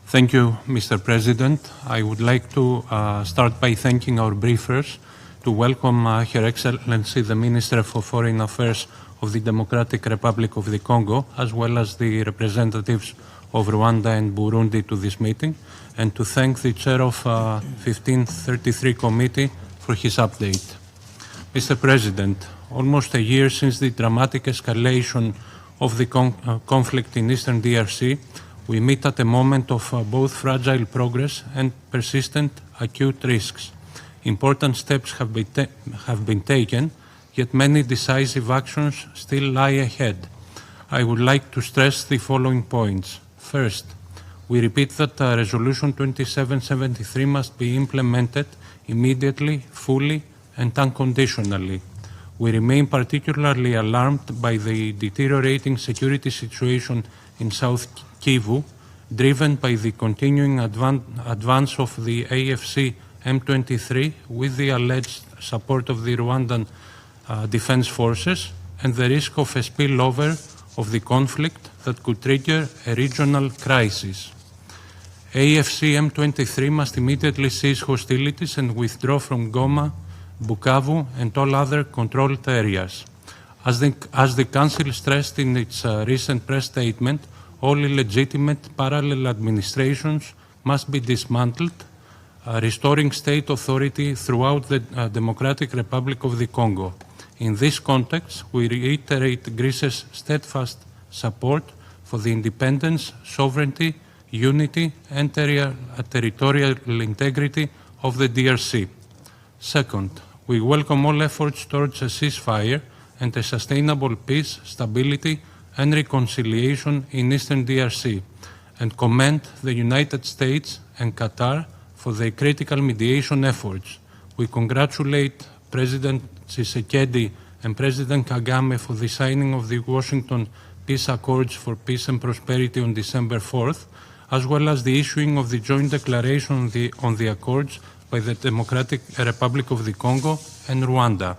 Thank you, Mr. President. I would like to start by thanking our briefers, to welcome Her Excellency the Minister for Foreign Affairs of the Democratic Republic of the Congo, as well as the representatives of Rwanda and Burundi to this meeting, and to thank the chair of 1533 Committee for his update. Mr. President, almost a year since the dramatic escalation of the conflict in Eastern DRC, we meet at a moment of both fragile progress and persistent acute risks. Important steps have been taken, yet many decisive actions still lie ahead. I would like to stress the following points. First, we repeat that Resolution 2773 must be implemented immediately, fully, and unconditionally. We remain particularly alarmed by the deteriorating security situation in South Kivu, driven by the continuing advance of the AFC M23 with the alleged support of the Rwandan Defense Forces and the risk of a spillover of the conflict that could trigger a regional crisis. AFC M23 must immediately cease hostilities and withdraw from Goma, Bukavu, and all other controlled areas. As the Council stressed in its recent press statement, all illegitimate parallel administrations must be dismantled, restoring state authority throughout the Democratic Republic of the Congo. In this context, we reiterate Greece's steadfast support for the independence, sovereignty, unity, and territorial integrity of the DRC. Second, we welcome all efforts towards a ceasefire and a sustainable peace, stability, and reconciliation in Eastern DRC, and commend the United States and Qatar for their critical mediation efforts. We congratulate President Tshisekedi and President Kagame for the signing of the Washington Peace Accords for Peace and Prosperity on December 4th, as well as the issuing of the joint declaration on the accords by the Democratic Republic of the Congo and Rwanda.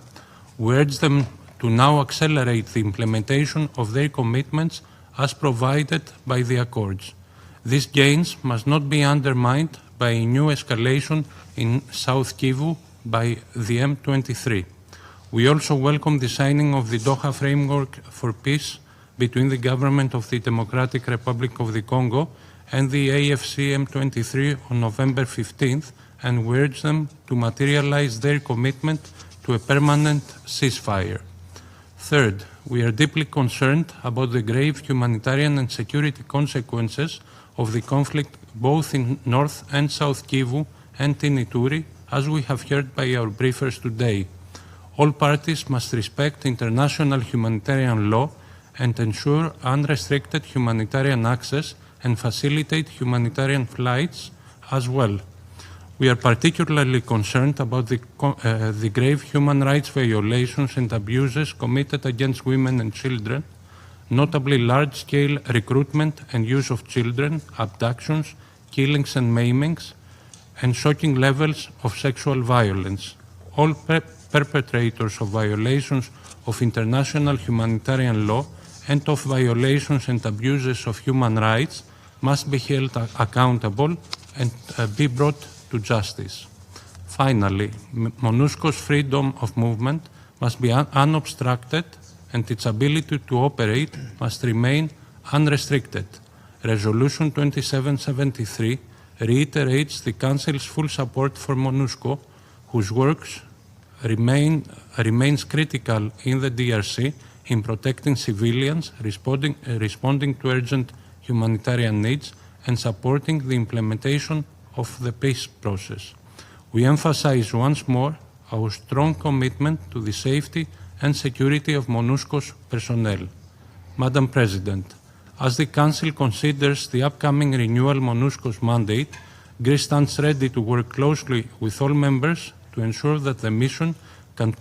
We urge them to now accelerate the implementation of their commitments as provided by the accords. These gains must not be undermined by a new escalation in South Kivu by the M23. We also welcome the signing of the Doha Framework for Peace between the government of the Democratic Republic of the Congo and the AFC M23 on November 15th, and we urge them to materialize their commitment to a permanent ceasefire. Third, we are deeply concerned about the grave humanitarian and security consequences of the conflict both in North and South Kivu and in Ituri, as we have heard by our briefers today. All parties must respect international humanitarian law and ensure unrestricted humanitarian access and facilitate humanitarian flights as well. We are particularly concerned about the grave human rights violations and abuses committed against women and children, notably large-scale recruitment and use of children, abductions, killings and maimings, and shocking levels of sexual violence. All perpetrators of violations of international humanitarian law and of violations and abuses of human rights must be held accountable and be brought to justice. Finally, MONUSCO's freedom of movement must be unobstructed and its ability to operate must remain unrestricted. Resolution 2773 reiterates the Council's full support for MONUSCO, whose works remains critical in the DRC in protecting civilians, responding to urgent humanitarian needs, and supporting the implementation of the peace process. We emphasize once more our strong commitment to the safety and security of MONUSCO's personnel. Madam President, as the Council considers the upcoming renewal MONUSCO's mandate, Greece stands ready to work closely with all members to ensure that the mission can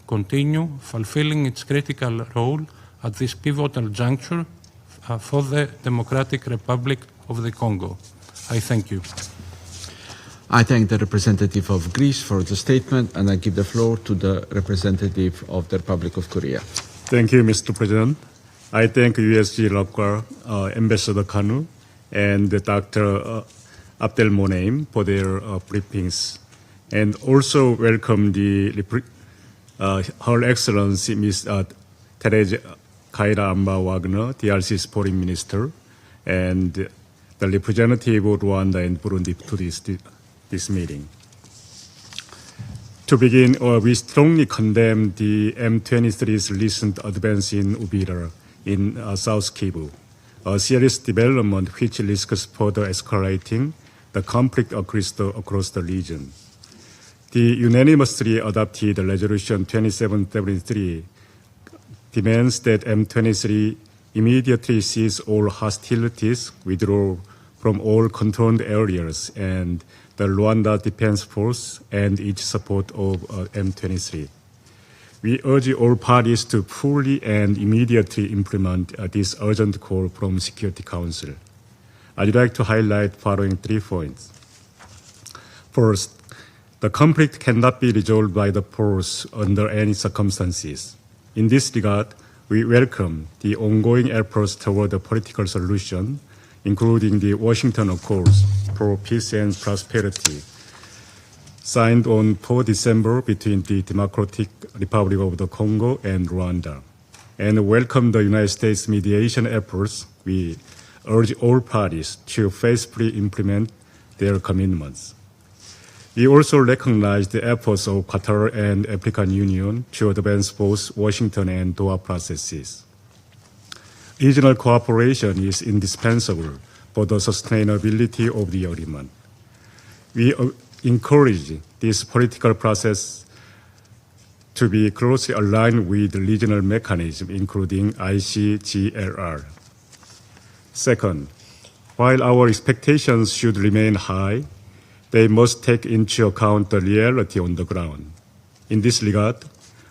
continue fulfilling its critical role at this pivotal juncture for the Democratic Republic of the Congo. I thank you. I thank the representative of Greece for the statement, and I give the floor to the representative of the Republic of Korea. Thank you, Mr. President. I thank USG local Ambassador Kanu and Dr. Abdel Monem for their briefings, and also welcome Her Excellency Ms. Therese Kaira Amba Wagner, DRC's Foreign Minister, and the representative of Rwanda and Burundi to this meeting. To begin, we strongly condemn the M23's recent advance in Uvira in South Kivu, a serious development which risks further escalating the conflict across the region. The unanimously adopted Resolution 2773 demands that M23 immediately cease all hostilities, withdraw from all controlled areas, and the Rwanda Defense Force and its support of M23. We urge all parties to fully and immediately implement this urgent call from Security Council. I'd like to highlight following 3 points. First, the conflict cannot be resolved by the force under any circumstances. In this regard, we welcome the ongoing efforts toward a political solution, including the Washington Accords for Peace and Prosperity, signed on 4 December between the Democratic Republic of the Congo and Rwanda, and welcome the United States mediation efforts. We urge all parties to faithfully implement their commitments. We also recognize the efforts of Qatar and African Union to advance both Washington and Doha processes. Regional cooperation is indispensable for the sustainability of the agreement. We encourage this political process to be closely aligned with regional mechanisms, including ICGLR. Second, while our expectations should remain high, they must take into account the reality on the ground. In this regard,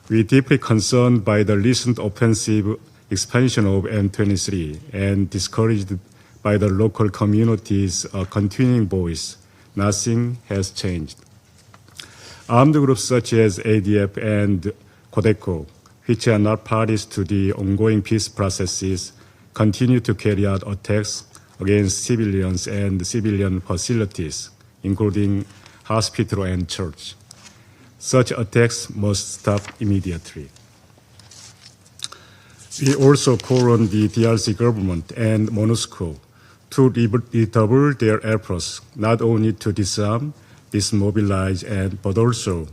we are deeply concerned by the recent offensive expansion of M23 and discouraged by the local community's continuing voice. Nothing has changed. Armed groups such as ADF and Codeco, which are not parties to the ongoing peace processes, continue to carry out attacks against civilians and civilian facilities, including hospital and church. Such attacks must stop immediately. We also call on the DRC government and MONUSCO to redouble their efforts, not only to disarm, dismobilize, but also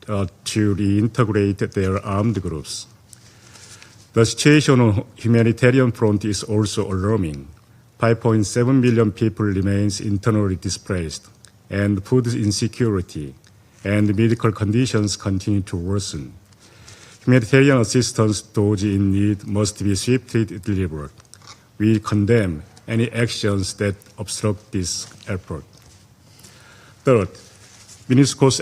to reintegrate their armed groups. The situation on humanitarian front is also alarming. 5.7 million people remain internally displaced, and food insecurity and medical conditions continue to worsen. Humanitarian assistance to those in need must be swiftly delivered. We condemn any actions that obstruct this effort. Third, MONUSCO's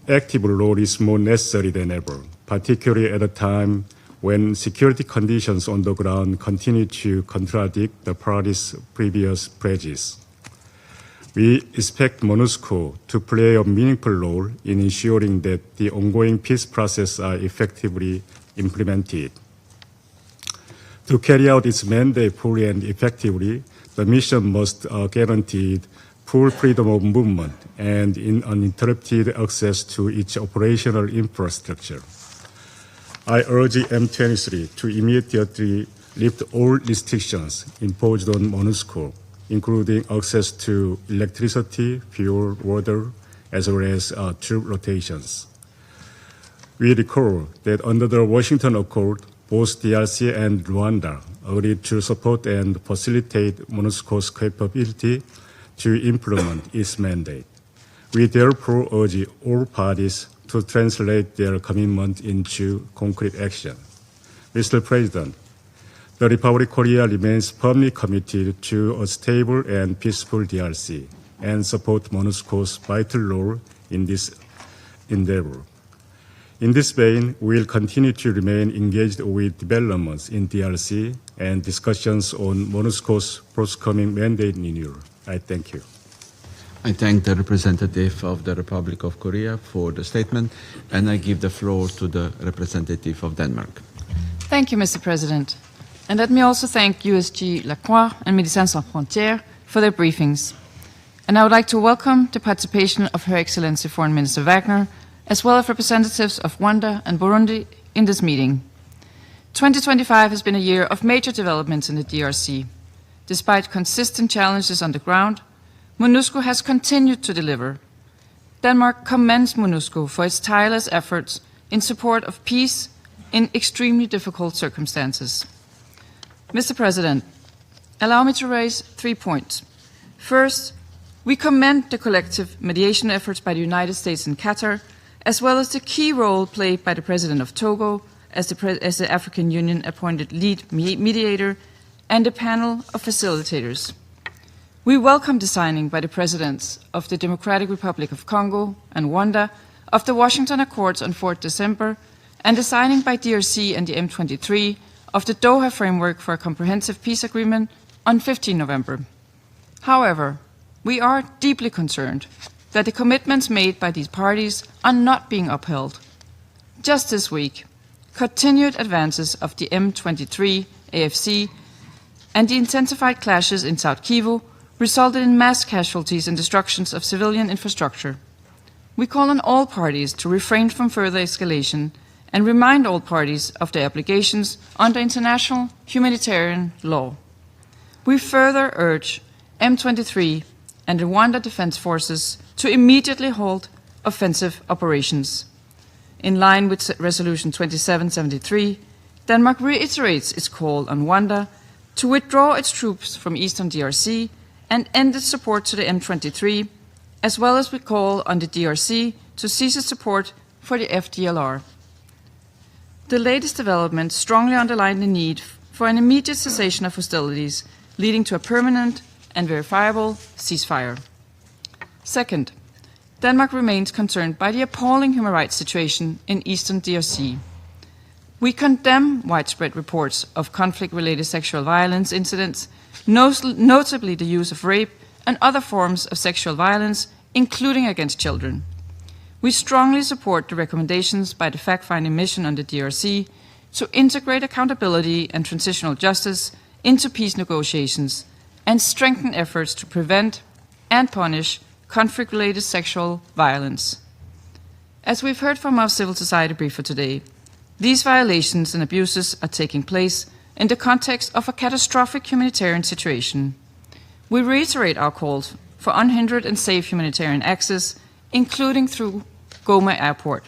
active role is more necessary than ever, particularly at a time when security conditions on the ground continue to contradict the parties' previous pledges. We expect MONUSCO to play a meaningful role in ensuring that the ongoing peace process are effectively implemented. To carry out its mandate fully and effectively, the mission must guarantee full freedom of movement and uninterrupted access to its operational infrastructure. I urge M23 to immediately lift all restrictions imposed on MONUSCO, including access to electricity, fuel, water, as well as troop rotations. We recall that under the Washington Accord, both DRC and Rwanda agreed to support and facilitate MONUSCO's capability to implement its mandate. We therefore urge all parties to translate their commitment into concrete action. Mr. President, the Republic of Korea remains firmly committed to a stable and peaceful DRC and support MONUSCO's vital role in this endeavor. In this vein, we will continue to remain engaged with developments in DRC and discussions on MONUSCO's forthcoming mandate renewal. I thank you. I thank the representative of the Republic of Korea for the statement, and I give the floor to the representative of Denmark. Thank you, Mr. President. And let me also thank USG Lacroix and Médecins Sans Frontières for their briefings. And I would like to welcome the participation of Her Excellency Foreign Minister Wagner, as well as representatives of Rwanda and Burundi in this meeting. 2025 has been a year of major developments in the DRC. Despite consistent challenges on the ground, MONUSCO has continued to deliver. Denmark commends MONUSCO for its tireless efforts in support of peace in extremely difficult circumstances. Mr. President, allow me to raise 3 points. First, we commend the collective mediation efforts by the United States and Qatar, as well as the key role played by the President of Togo as the African Union appointed lead mediator and a panel of facilitators. We welcome the signing by the Presidents of the Democratic Republic of Congo and Rwanda of the Washington Accords on 4 December and the signing by DRC and the M23 of the Doha Framework for a Comprehensive Peace Agreement on 15 November. However, we are deeply concerned that the commitments made by these parties are not being upheld. Just this week, continued advances of the M23 AFC and the intensified clashes in South Kivu resulted in mass casualties and destructions of civilian infrastructure. We call on all parties to refrain from further escalation and remind all parties of their obligations under international humanitarian law. We further urge M23 and the Rwanda Defense Forces to immediately halt offensive operations. In line with Resolution 2773, Denmark reiterates its call on Rwanda to withdraw its troops from eastern DRC and end its support to the M23, as well as we call on the DRC to cease its support for the FDLR. The latest developments strongly underline the need for an immediate cessation of hostilities, leading to a permanent and verifiable ceasefire. Second, Denmark remains concerned by the appalling human rights situation in eastern DRC. We condemn widespread reports of conflict-related sexual violence incidents, notably the use of rape and other forms of sexual violence, including against children. We strongly support the recommendations by the fact-finding mission on the DRC to integrate accountability and transitional justice into peace negotiations and strengthen efforts to prevent and punish conflict-related sexual violence. As we've heard from our civil society briefer today, these violations and abuses are taking place in the context of a catastrophic humanitarian situation. We reiterate our calls for unhindered and safe humanitarian access, including through Goma Airport.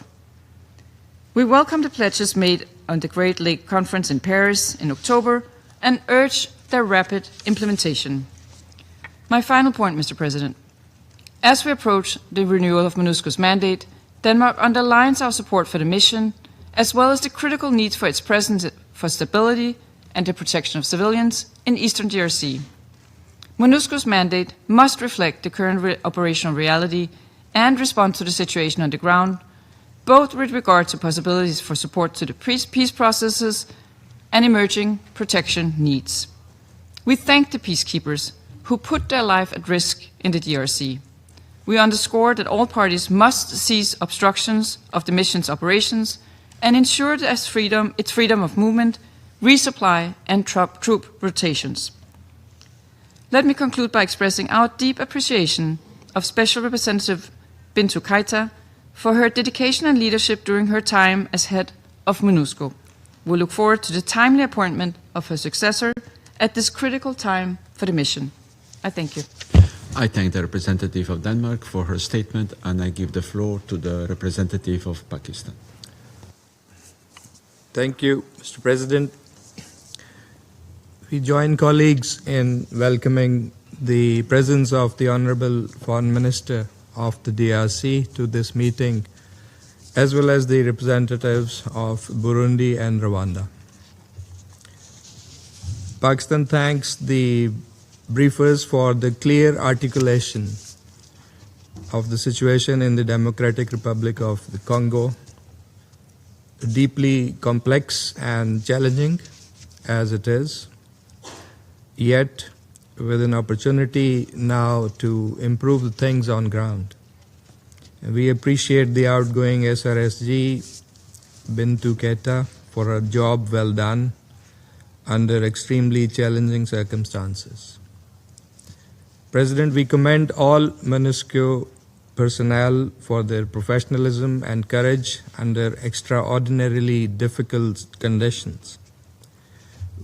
We welcome the pledges made on the Great Lake Conference in Paris in October and urge their rapid implementation. My final point, Mr. President. As we approach the renewal of MONUSCO's mandate, Denmark underlines our support for the mission, as well as the critical need for its presence for stability and the protection of civilians in eastern DRC. MONUSCO's mandate must reflect the current operational reality and respond to the situation on the ground, both with regard to possibilities for support to the peace processes and emerging protection needs. We thank the peacekeepers who put their life at risk in the DRC. We underscore that all parties must cease obstructions of the mission's operations and ensure its freedom of movement, resupply, and troop rotations. Let me conclude by expressing our deep appreciation of Special Representative Bintou Keita for her dedication and leadership during her time as head of MONUSCO. We look forward to the timely appointment of her successor at this critical time for the mission. I thank you. I thank the representative of Denmark for her statement, and I give the floor to the representative of Pakistan. Thank you, Mr. President. We join colleagues in welcoming the presence of the Honorable Foreign Minister of the DRC to this meeting, as well as the representatives of Burundi and Rwanda. Pakistan thanks the briefers for the clear articulation of the situation in the Democratic Republic of the Congo, deeply complex and challenging as it is, yet with an opportunity now to improve the things on ground. We appreciate the outgoing SRSG Bintu Keita for a job well done under extremely challenging circumstances. President, we commend all MONUSCO personnel for their professionalism and courage under extraordinarily difficult conditions.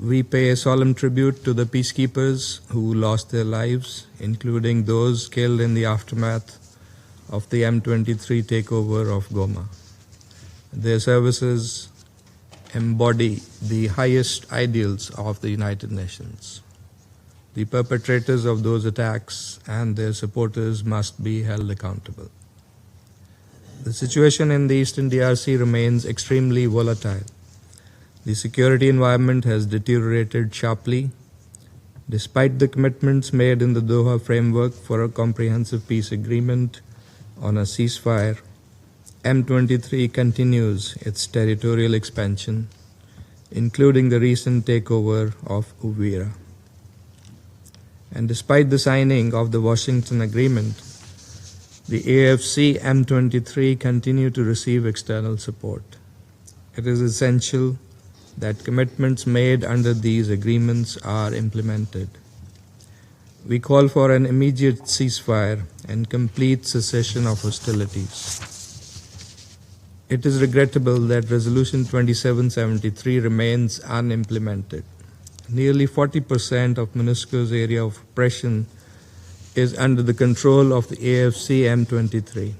We pay a solemn tribute to the peacekeepers who lost their lives, including those killed in the aftermath of the M23 takeover of Goma. Their services embody the highest ideals of the United Nations. The perpetrators of those attacks and their supporters must be held accountable. The situation in the Eastern DRC remains extremely volatile. The security environment has deteriorated sharply. Despite the commitments made in the Doha framework for a comprehensive peace agreement on a ceasefire, M23 continues its territorial expansion, including the recent takeover of Uvira. And despite the signing of the Washington Agreement, the AFC M23 continue to receive external support. It is essential that commitments made under these agreements are implemented. We call for an immediate ceasefire and complete cessation of hostilities. It is regrettable that Resolution 2773 remains unimplemented. Nearly 40% of MONUSCO's area of oppression is under the control of the AFC M23.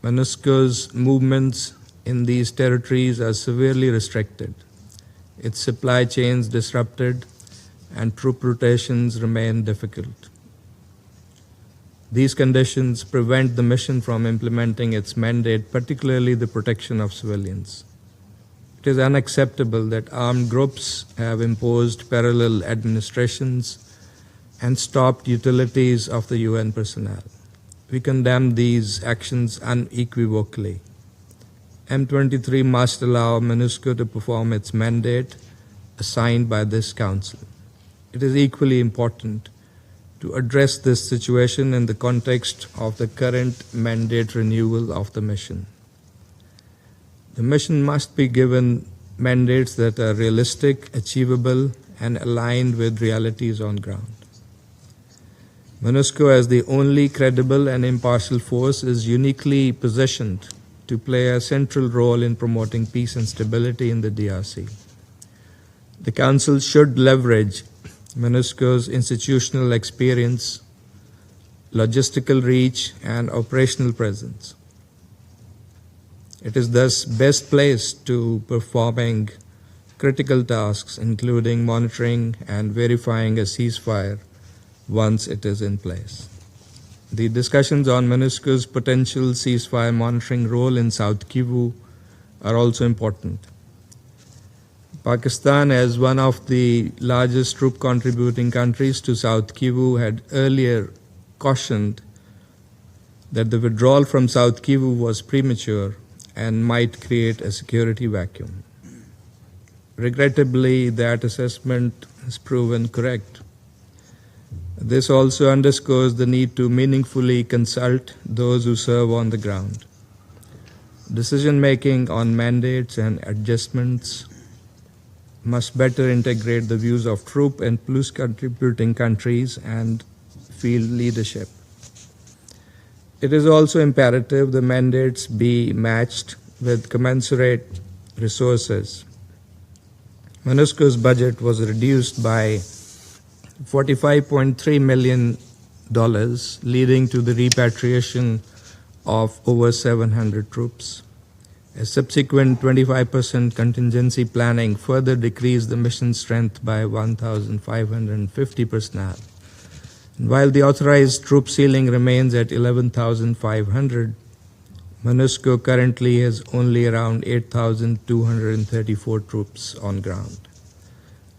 MONUSCO's movements in these territories are severely restricted, its supply chains disrupted, and troop rotations remain difficult. These conditions prevent the mission from implementing its mandate, particularly the protection of civilians. It is unacceptable that armed groups have imposed parallel administrations and stopped utilities of the UN personnel. We condemn these actions unequivocally. M23 must allow MONUSCO to perform its mandate assigned by this Council. It is equally important to address this situation in the context of the current mandate renewal of the mission. The mission must be given mandates that are realistic, achievable, and aligned with realities on ground. MONUSCO, as the only credible and impartial force, is uniquely positioned to play a central role in promoting peace and stability in the DRC. The Council should leverage MONUSCO's institutional experience, logistical reach, and operational presence. It is thus best placed to performing critical tasks, including monitoring and verifying a ceasefire once it is in place. The discussions on MONUSCO's potential ceasefire monitoring role in South Kivu are also important. Pakistan, as one of the largest troop contributing countries to South Kivu, had earlier cautioned that the withdrawal from South Kivu was premature and might create a security vacuum. Regrettably, that assessment has proven correct. This also underscores the need to meaningfully consult those who serve on the ground. Decision-making on mandates and adjustments must better integrate the views of troop and police contributing countries and field leadership. It is also imperative the mandates be matched with commensurate resources. MONUSCO's budget was reduced by $45.3 million, leading to the repatriation of over 700 troops. A subsequent 25% contingency planning further decreased the mission strength by 1,550 personnel. And while the authorized troop ceiling remains at 11,500, MONUSCO currently has only around 8,234 troops on ground.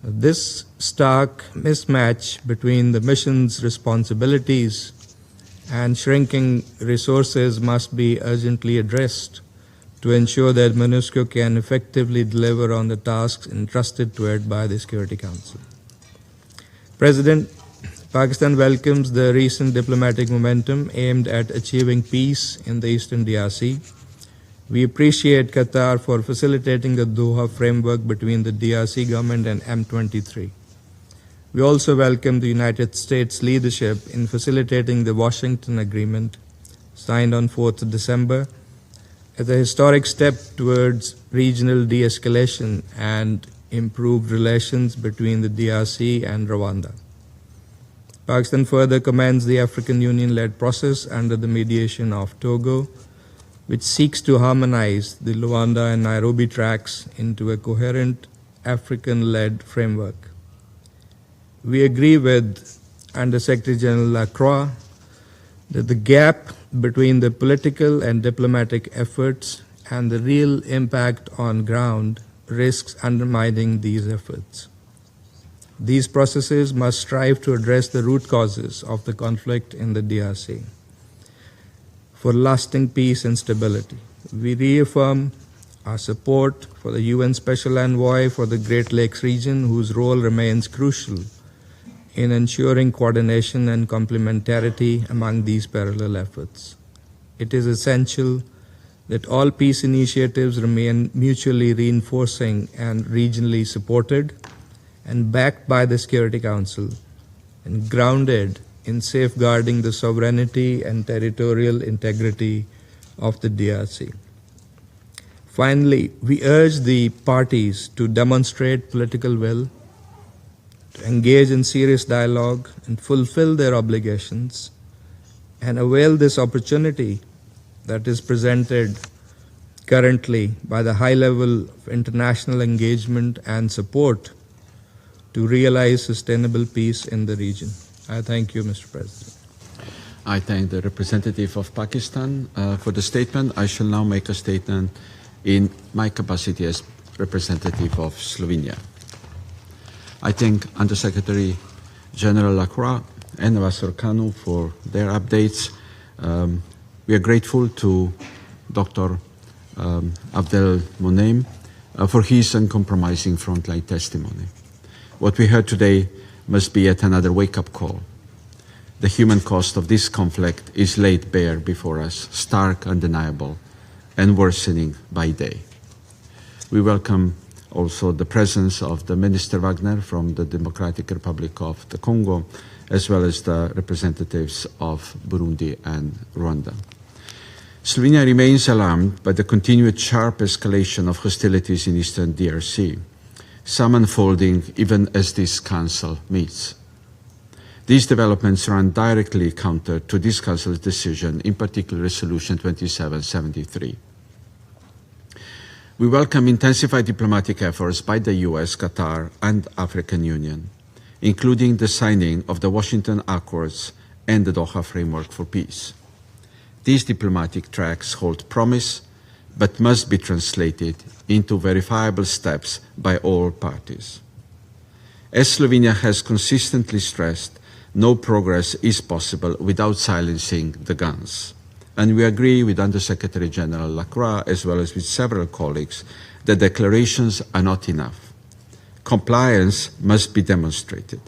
This stark mismatch between the mission's responsibilities and shrinking resources must be urgently addressed to ensure that MONUSCO can effectively deliver on the tasks entrusted to it by the Security Council. President, Pakistan welcomes the recent diplomatic momentum aimed at achieving peace in the Eastern DRC. We appreciate Qatar for facilitating the Doha framework between the DRC government and M23. We also welcome the United States leadership in facilitating the Washington Agreement, signed on 4th December, as a historic step towards regional de-escalation and improved relations between the DRC and Rwanda. Pakistan further commends the African Union-led process under the mediation of Togo, which seeks to harmonize the Luanda and Nairobi tracks into a coherent African-led framework. We agree with Under-Secretary General Lacroix that the gap between the political and diplomatic efforts and the real impact on ground risks undermining these efforts. These processes must strive to address the root causes of the conflict in the DRC for lasting peace and stability. We reaffirm our support for the UN Special Envoy for the Great Lakes region, whose role remains crucial in ensuring coordination and complementarity among these parallel efforts. It is essential that all peace initiatives remain mutually reinforcing and regionally supported and backed by the Security Council and grounded in safeguarding the sovereignty and territorial integrity of the DRC. Finally, we urge the parties to demonstrate political will, to engage in serious dialogue and fulfill their obligations, and avail this opportunity that is presented currently by the high level of international engagement and support to realize sustainable peace in the region. I thank you, Mr. President. I thank the representative of Pakistan for the statement. I shall now make a statement in my capacity as representative of Slovenia. I thank Under-Secretary General Lacroix and Ambassador Kanu for their updates. We are grateful to Dr. Abdel Monem for his uncompromising frontline testimony. What we heard today must be yet another wake-up call. The human cost of this conflict is laid bare before us, stark, undeniable, and worsening by day. We welcome also the presence of the Minister Wagner from the Democratic Republic of the Congo, as well as the representatives of Burundi and Rwanda. Slovenia remains alarmed by the continued sharp escalation of hostilities in eastern DRC, some unfolding even as this Council meets. These developments run directly counter to this Council's decision, in particular Resolution 2773. We welcome intensified diplomatic efforts by the US, Qatar, and African Union, including the signing of the Washington Accords and the Doha Framework for Peace. These diplomatic tracks hold promise, but must be translated into verifiable steps by all parties. As Slovenia has consistently stressed, no progress is possible without silencing the guns. And we agree with Under-Secretary General Lacroix, as well as with several colleagues, that declarations are not enough. Compliance must be demonstrated.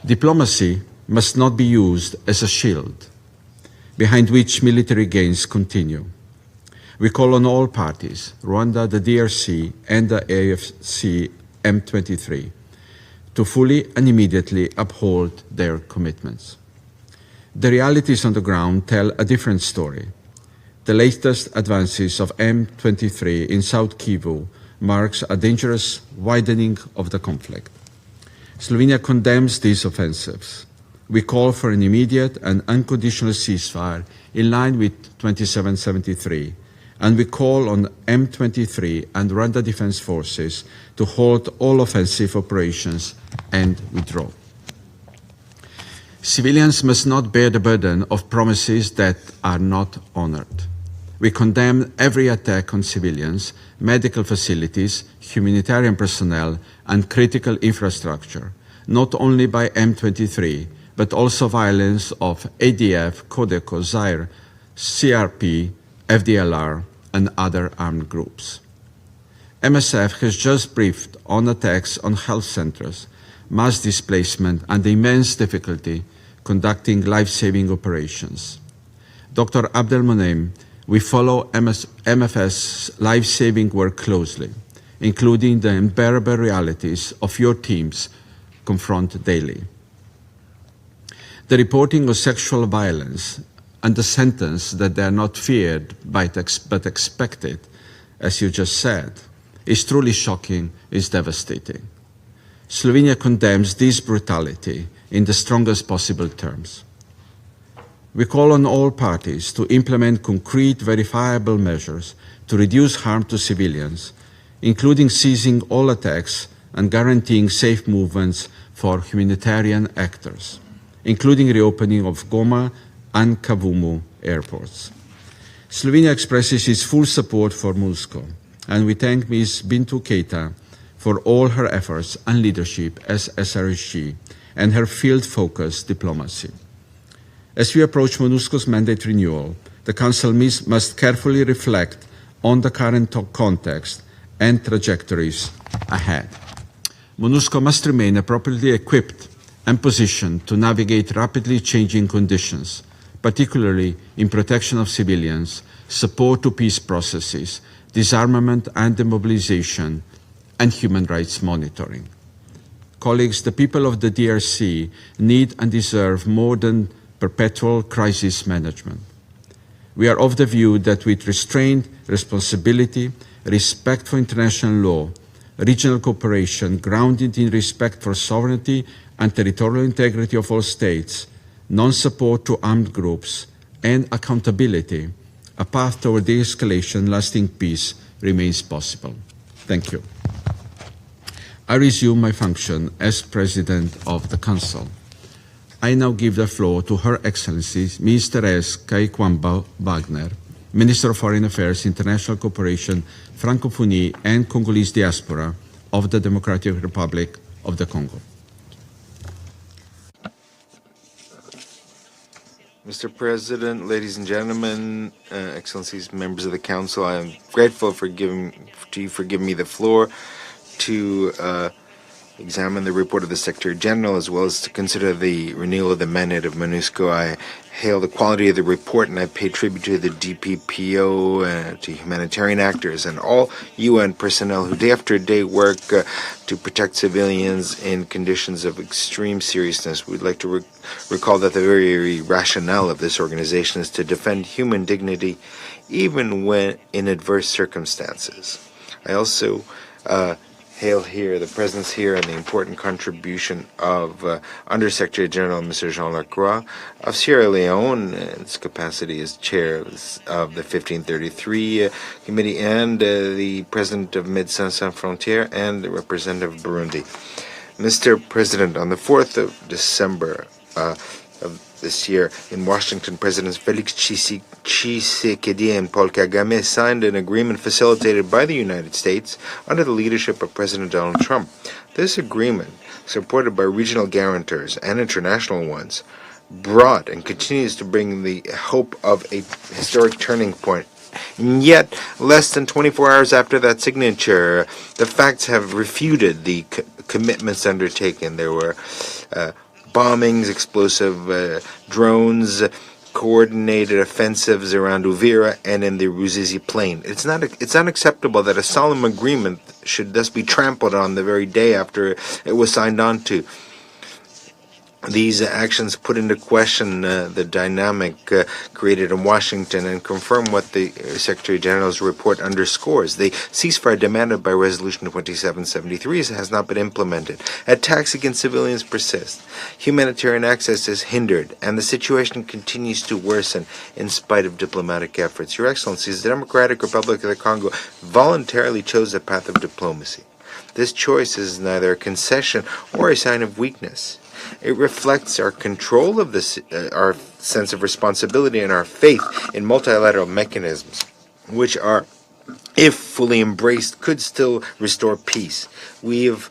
Diplomacy must not be used as a shield behind which military gains continue. We call on all parties, Rwanda, the DRC, and the AFC M23, to fully and immediately uphold their commitments. The realities on the ground tell a different story. The latest advances of M23 in South Kivu marks a dangerous widening of the conflict. Slovenia condemns these offensives. We call for an immediate and unconditional ceasefire in line with 2773, and we call on M23 and Rwanda Defense Forces to halt all offensive operations and withdraw. Civilians must not bear the burden of promises that are not honored. We condemn every attack on civilians, medical facilities, humanitarian personnel, and critical infrastructure, not only by M23, but also violence of ADF, Codeco, Zaire, CRP, FDLR, and other armed groups. MSF has just briefed on attacks on health centers, mass displacement, and the immense difficulty conducting life-saving operations. Dr. Abdelmonem, we follow MFS's life-saving work closely, including the unbearable realities of your teams confront daily. The reporting of sexual violence and the sentence that they are not feared but expected, as you just said, is truly shocking, is devastating. Slovenia condemns this brutality in the strongest possible terms. We call on all parties to implement concrete, verifiable measures to reduce harm to civilians, including ceasing all attacks and guaranteeing safe movements for humanitarian actors, including reopening of Goma and Kavumu airports. Slovenia expresses its full support for MONUSCO, and we thank Ms. Bintu Keita for all her efforts and leadership as SRHG and her field-focused diplomacy. As we approach MONUSCO's mandate renewal, the Council must carefully reflect on the current context and trajectories ahead. MONUSCO must remain appropriately equipped and positioned to navigate rapidly changing conditions, particularly in protection of civilians, support to peace processes, disarmament and demobilization, and human rights monitoring. Colleagues, the people of the DRC need and deserve more than perpetual crisis management. We are of the view that with restraint, responsibility, respect for international law, regional cooperation grounded in respect for sovereignty and territorial integrity of all states, non-support to armed groups, and accountability, a path toward de-escalation and lasting peace remains possible. Thank you. I resume my function as President of the Council. I now give the floor to Her Excellency Ms. Therese Kaikwamba Wagner, Minister of Foreign Affairs, International Cooperation, Francophonie, and Congolese Diaspora of the Democratic Republic of the Congo. Mr. President, ladies and gentlemen, Excellencies, members of the Council, I am grateful for giving me the floor to examine the report of the Secretary General as well as to consider the renewal of the mandate of MONUSCO. I hail the quality of the report and I pay tribute to the DPPO, to humanitarian actors and all UN personnel who day after day work to protect civilians in conditions of extreme seriousness. We'd like to recall that the very rationale of this organization is to defend human dignity even when in adverse circumstances. I also hail here the presence here and the important contribution of Undersecretary General Mr. Jean Lacroix of Sierra Leone, in its capacity as chair of the 1533 committee, and the president of Médecins Sans Frontières and the representative of Burundi. Mr. President, on the 4th of December of this year in Washington, Presidents Felix Tshisekedi and Paul Kagame signed an agreement facilitated by the United States under the leadership of President Donald Trump. This agreement, supported by regional guarantors and international ones, brought and continues to bring the hope of a historic turning point. And yet, less than 24 hours after that signature, the facts have refuted the commitments undertaken. There were bombings, explosive drones, coordinated offensives around Uvira and in the Ruzizi plain. It's unacceptable that a solemn agreement should thus be trampled on the very day after it was signed on to. These actions put into question the dynamic created in Washington and confirm what the Secretary General's report underscores. The ceasefire demanded by Resolution 2773 has not been implemented. Attacks against civilians persist. Humanitarian access is hindered, and the situation continues to worsen in spite of diplomatic efforts. Your Excellencies, the Democratic Republic of the Congo voluntarily chose the path of diplomacy. This choice is neither a concession or a sign of weakness. It reflects our control of this, our sense of responsibility and our faith in multilateral mechanisms, which are, if fully embraced, could still restore peace. We have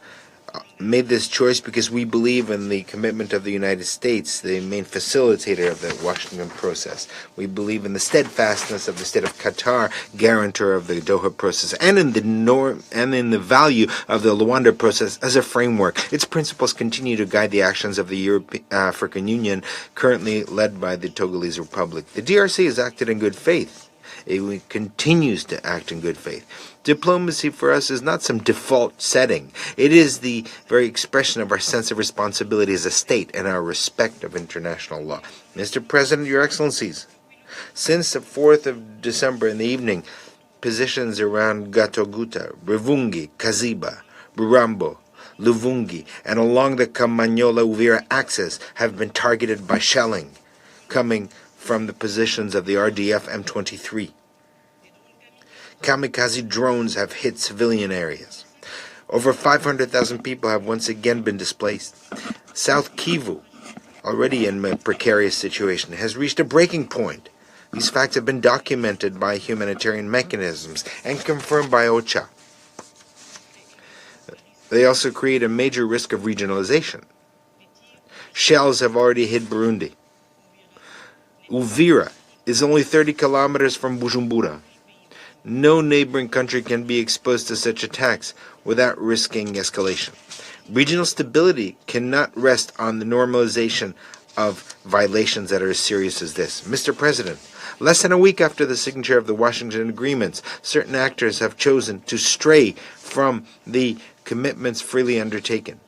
made this choice because we believe in the commitment of the United States, the main facilitator of the Washington process. We believe in the steadfastness of the state of Qatar, guarantor of the Doha process, and in the value of the Luanda process as a framework. Its principles continue to guide the actions of the African Union, currently led by the Togolese Republic. The DRC has acted in good faith. It continues to act in good faith. Diplomacy for us is not some default setting. It is the very expression of our sense of responsibility as a state and our respect of international law. Mr. President, Your Excellencies, since the 4th of December in the evening, positions around Gatoguta, Rivungi, Kaziba, Burambo, Luvungi, and along the Kamanyola-Uvira axis have been targeted by shelling coming from the positions of the RDF M23. Kamikaze drones have hit civilian areas. Over 500,000 people have once again been displaced. South Kivu, already in a precarious situation, has reached a breaking point. These facts have been documented by humanitarian mechanisms and confirmed by OCHA. They also create a major risk of regionalization. Shells have already hit Burundi. Uvira is only 30 kilometers from Bujumbura. No neighboring country can be exposed to such attacks without risking escalation. Regional stability cannot rest on the normalization of violations that are as serious as this. Mr. President, less than a week after the signature of the Washington agreements, certain actors have chosen to stray from the commitments freely undertaken.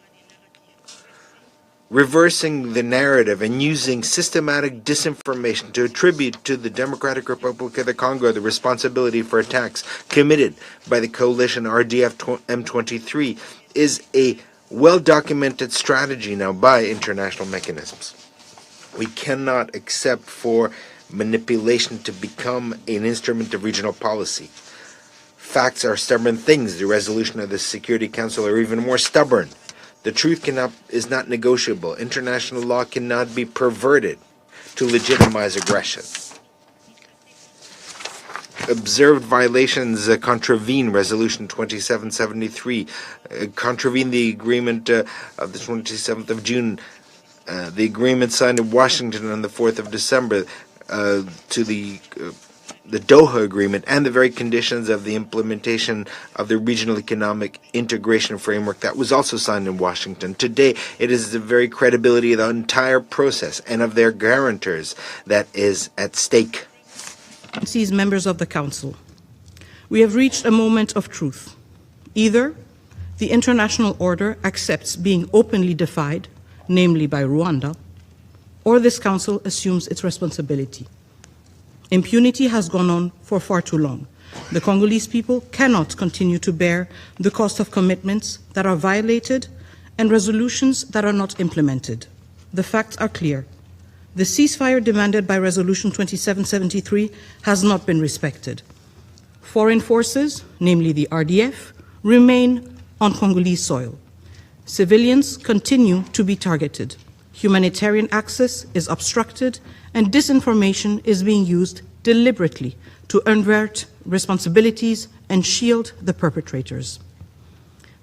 Reversing the narrative and using systematic disinformation to attribute to the Democratic Republic of the Congo the responsibility for attacks committed by the coalition RDF M23 is a well-documented strategy now by international mechanisms. We cannot accept for manipulation to become an instrument of regional policy. Facts are stubborn things. The resolution of the Security Council are even more stubborn. The truth is not negotiable. International law cannot be perverted to legitimize aggression. Observed violations contravene Resolution 2773, contravene the agreement of the 27th of June, the agreement signed in Washington on the 4th of December to the Doha Agreement, and the very conditions of the implementation of the Regional Economic Integration Framework that was also signed in Washington. Today, it is the very credibility of the entire process and of their guarantors that is at stake. These members of the Council, we have reached a moment of truth. Either the international order accepts being openly defied, namely by Rwanda, or this Council assumes its responsibility. Impunity has gone on for far too long. The Congolese people cannot continue to bear the cost of commitments that are violated and resolutions that are not implemented. The facts are clear. The ceasefire demanded by Resolution 2773 has not been respected. Foreign forces, namely the RDF, remain on Congolese soil. Civilians continue to be targeted. Humanitarian access is obstructed, and disinformation is being used deliberately to invert responsibilities and shield the perpetrators.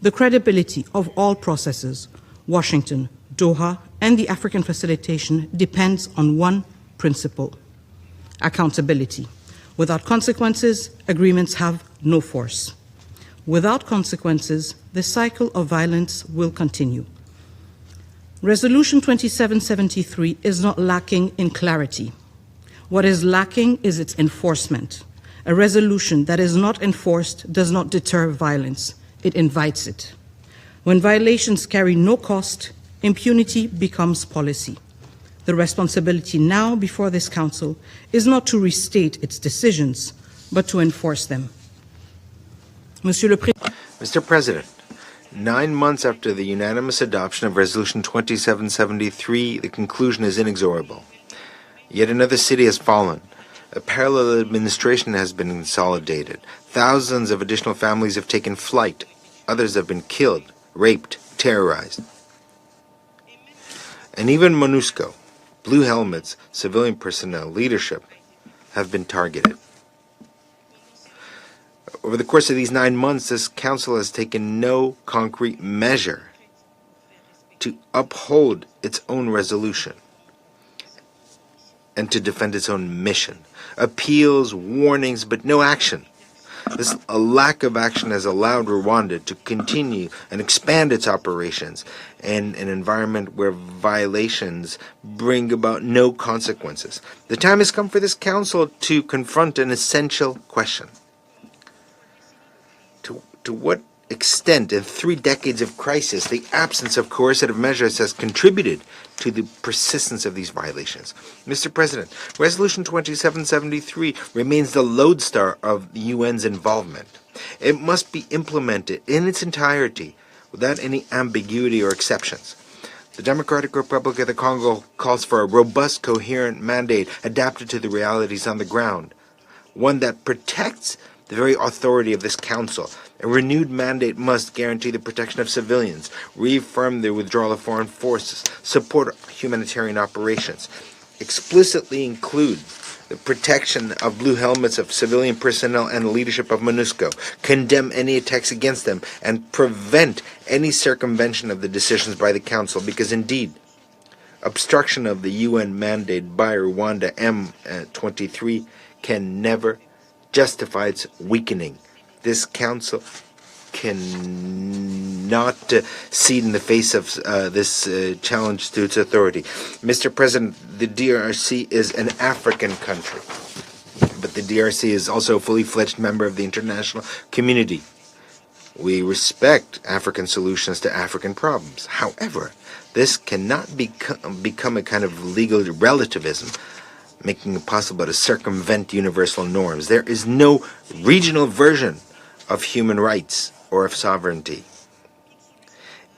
The credibility of all processes, Washington, Doha, and the African facilitation depends on one principle: accountability. Without consequences, agreements have no force. Without consequences, the cycle of violence will continue. Resolution 2773 is not lacking in clarity. What is lacking is its enforcement. A resolution that is not enforced does not deter violence, it invites it. When violations carry no cost, impunity becomes policy. The responsibility now before this Council is not to restate its decisions, but to enforce them. Mr. President, 9 months after the unanimous adoption of Resolution 2773, the conclusion is inexorable. Yet another city has fallen. A parallel administration has been consolidated. Thousands of additional families have taken flight. Others have been killed, raped, terrorized. And even MONUSCO, Blue Helmets, civilian personnel, leadership, have been targeted. Over the course of these 9 months, this Council has taken no concrete measure to uphold its own resolution and to defend its own mission. Appeals, warnings, but no action. A lack of action has allowed Rwanda to continue and expand its operations in an environment where violations bring about no consequences. The time has come for this Council to confront an essential question. To what extent, in 3 decades of crisis, the absence of coercive measures has contributed to the persistence of these violations? Mr. President, Resolution 2773 remains the lodestar of the UN's involvement. It must be implemented in its entirety without any ambiguity or exceptions. The Democratic Republic of the Congo calls for a robust, coherent mandate adapted to the realities on the ground, one that protects the very authority of this Council. A renewed mandate must guarantee the protection of civilians, reaffirm the withdrawal of foreign forces, support humanitarian operations, explicitly include the protection of Blue Helmets, of civilian personnel, and the leadership of MONUSCO, condemn any attacks against them, and prevent any circumvention of the decisions by the Council, because indeed, obstruction of the UN mandate by Rwanda M23 can never justify its weakening. This Council cannot cede in the face of this challenge to its authority. Mr. President, the DRC is an African country, but the DRC is also a fully fledged member of the international community. We respect African solutions to African problems. However, this cannot become a kind of legal relativism, making it possible to circumvent universal norms. There is no regional version of human rights or of sovereignty.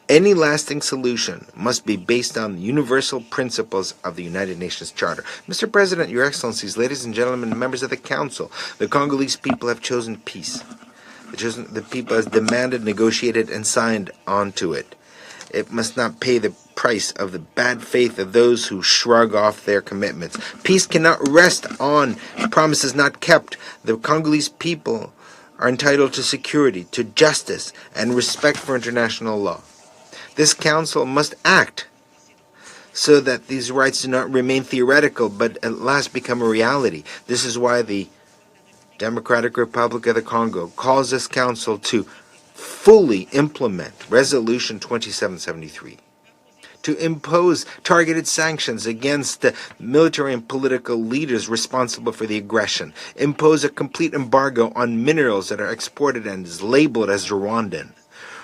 Any lasting solution must be based on the universal principles of the United Nations Charter. Mr. President, Your Excellencies, ladies and gentlemen, members of the Council, the Congolese people have chosen peace. The people has demanded, negotiated, and signed onto it. It must not pay the price of the bad faith of those who shrug off their commitments. Peace cannot rest on promises not kept. The Congolese people are entitled to security, to justice, and respect for international law. This Council must act so that these rights do not remain theoretical, but at last become a reality. This is why the Democratic Republic of the Congo calls this Council to fully implement Resolution 2773, to impose targeted sanctions against the military and political leaders responsible for the aggression, impose a complete embargo on minerals that are exported and is labeled as Rwandan,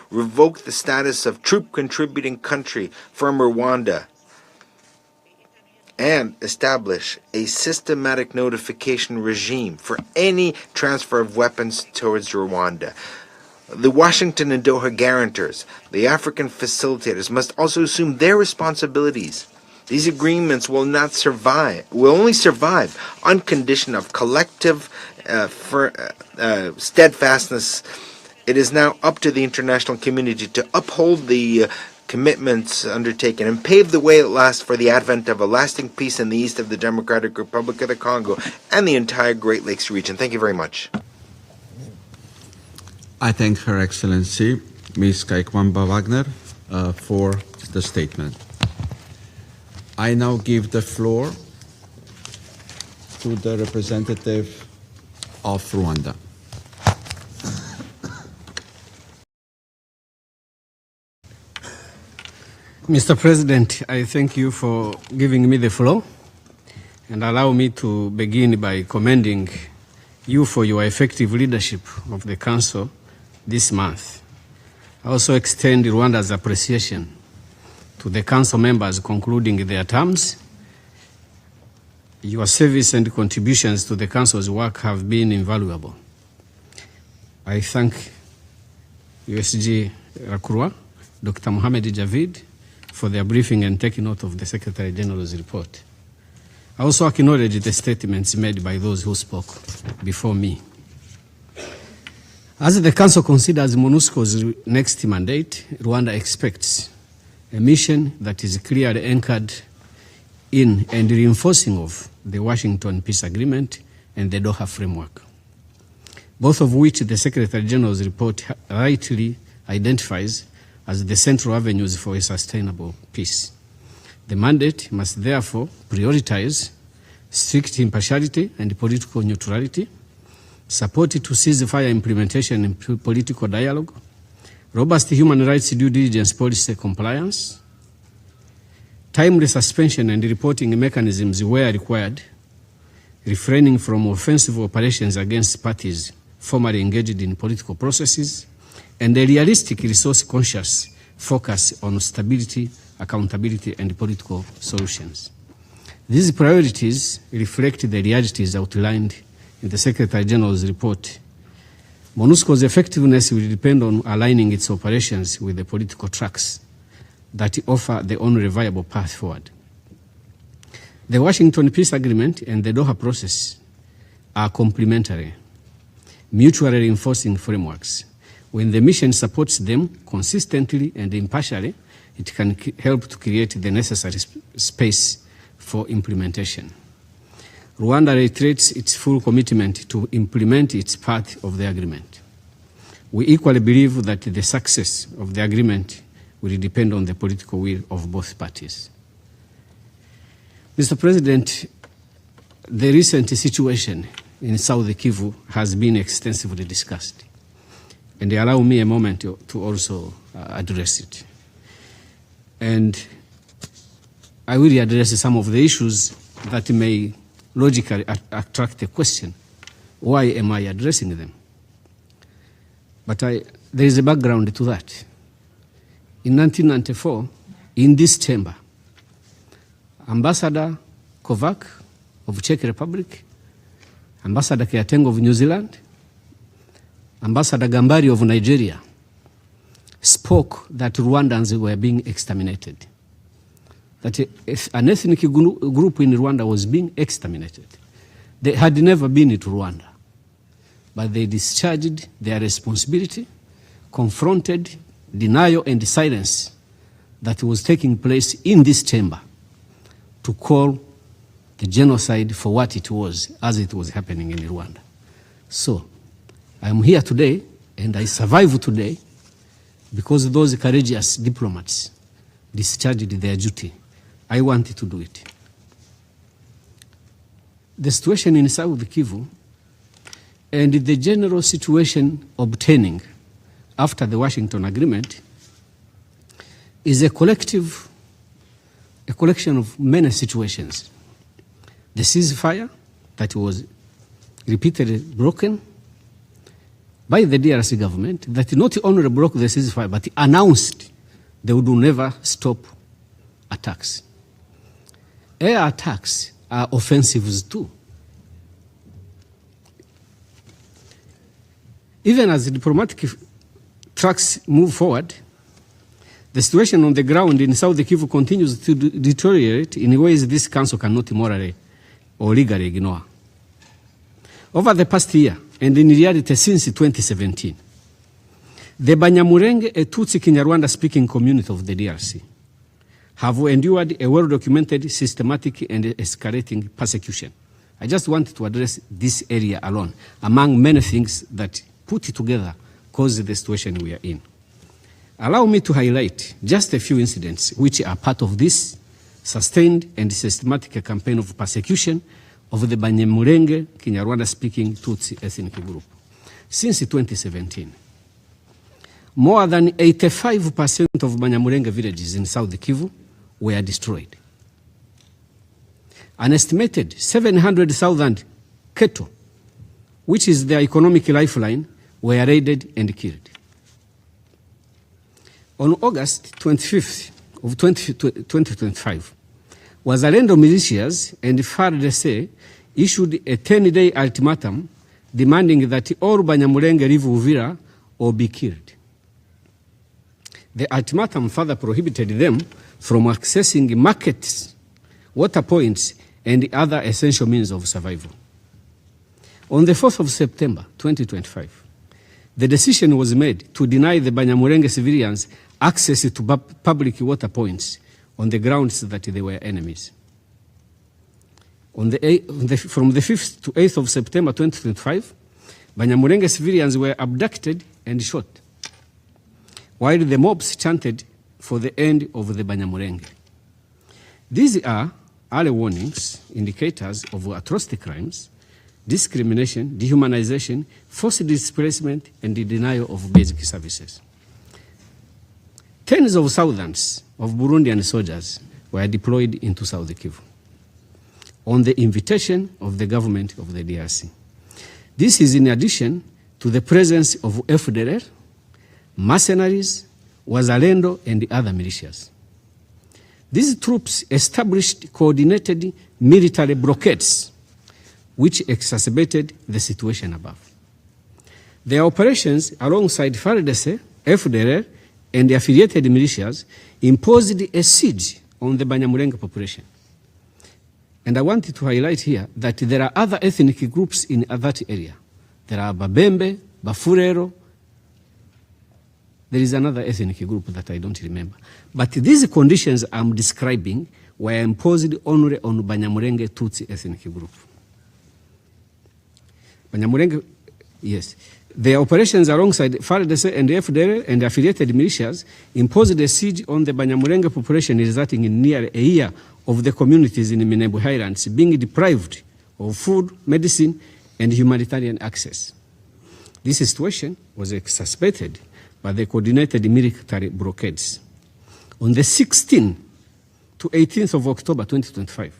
revoke the status of troop-contributing country from Rwanda, and establish a systematic notification regime for any transfer of weapons towards Rwanda. The Washington and Doha guarantors, the African facilitators, must also assume their responsibilities. These agreements will only survive on condition of collective steadfastness. It is now up to the international community to uphold the commitments undertaken and pave the way at last for the advent of a lasting peace in the east of the Democratic Republic of the Congo and the entire Great Lakes region. Thank you very much. I thank Her Excellency, Ms. Kaikwamba Wagner, for the statement. I now give the floor to the representative of Rwanda. Mr. President, I thank you for giving me the floor, and allow me to begin by commending you for your effective leadership of the Council this month. I also extend Rwanda's appreciation to the council members concluding their terms. Your service and contributions to the council's work have been invaluable. I thank USG Rakurwa, Dr. Mohamed Javid, for their briefing and taking note of the Secretary General's report. I also acknowledge the statements made by those who spoke before me. As the Council considers MONUSCO's next mandate, Rwanda expects a mission that is clearly anchored in and reinforcing of the Washington Peace Agreement and the Doha Framework, both of which the Secretary General's report rightly identifies as the central avenues for a sustainable peace. The mandate must therefore prioritize strict impartiality and political neutrality, support to ceasefire implementation and political dialogue, robust human rights due diligence policy compliance, timely suspension and reporting mechanisms where required, refraining from offensive operations against parties formally engaged in political processes, and a realistic resource-conscious focus on stability, accountability, and political solutions. These priorities reflect the realities outlined in the Secretary General's report. MONUSCO's effectiveness will depend on aligning its operations with the political tracks that offer the only viable path forward. The Washington Peace Agreement and the Doha process are complementary, mutually reinforcing frameworks. When the mission supports them consistently and impartially, it can help to create the necessary space for implementation. Rwanda reiterates its full commitment to implement its part of the agreement. We equally believe that the success of the agreement will depend on the political will of both parties. Mr. President, the recent situation in South Kivu has been extensively discussed, and allow me a moment to also address it. And I will address some of the issues that may logically attract a question. Why am I addressing them? But there is a background to that. In 1994, in this chamber, Ambassador Kovac of Czech Republic, Ambassador Keateng of New Zealand, Ambassador Gambari of Nigeria spoke that Rwandans were being exterminated, that an ethnic group in Rwanda was being exterminated. They had never been to Rwanda, but they discharged their responsibility, confronted denial and silence that was taking place in this chamber to call the genocide for what it was as it was happening in Rwanda. So, I'm here today, and I survive today because those courageous diplomats discharged their duty. I wanted to do it. The situation in South Kivu and the general situation obtaining after the Washington Agreement is a collection of many situations. The ceasefire that was repeatedly broken by the DRC government, that not only broke the ceasefire, but announced they would never stop attacks. Air attacks are offensives too. Even as the diplomatic tracks move forward, the situation on the ground in South Kivu continues to deteriorate in ways this council cannot morally or legally ignore. Over the past year, and in reality since 2017, the Banyamulenge, a Tutsi Kinyarwanda-speaking community of the DRC, have endured a well-documented, systematic, and escalating persecution. I just wanted to address this area alone, among many things that put it together cause the situation we are in. Allow me to highlight just a few incidents which are part of this sustained and systematic campaign of persecution of the Banyamulenge Kinyarwanda-speaking Tutsi ethnic group. Since 2017, more than 85% of Banyamulenge villages in South Kivu were destroyed. An estimated 700,000 cattle, which is their economic lifeline, were raided and killed. On August 25th of 2025, Wazalendo militias and FARDC issued a 10-day ultimatum demanding that all Banyamulenge leave Uvira or be killed. The ultimatum further prohibited them from accessing markets, water points, and other essential means of survival. On the 4th of September 2025, the decision was made to deny the Banyamulenge civilians access to public water points on the grounds that they were enemies. From the 5th to 8th of September 2025, Banyamulenge civilians were abducted and shot, while the mobs chanted for the end of the Banyamulenge. These are early warnings, indicators of atrocity crimes, discrimination, dehumanization, forced displacement, and the denial of basic services. Tens of thousands of Burundian soldiers were deployed into South Kivu on the invitation of the government of the DRC. This is in addition to the presence of FDLR, mercenaries, Wazalendo, and other militias. These troops established coordinated military blockades which exacerbated the situation above. Their operations alongside FARDC, FDLR, and the affiliated militias imposed a siege on the Banyamulenge population. And I wanted to highlight here that there are other ethnic groups in that area. There are Babembe, Bafurero. There is another ethnic group that I don't remember. But these conditions I'm describing were imposed only on Banyamulenge Tutsi ethnic group. Banyamulenge, yes. Their operations alongside FARDC and FDLR and affiliated militias imposed a siege on the Banyamulenge population, resulting in nearly a year of the communities in Minembwe Highlands being deprived of food, medicine, and humanitarian access. This situation was exacerbated by the coordinated military blockades. On the 16th to 18th of October 2025,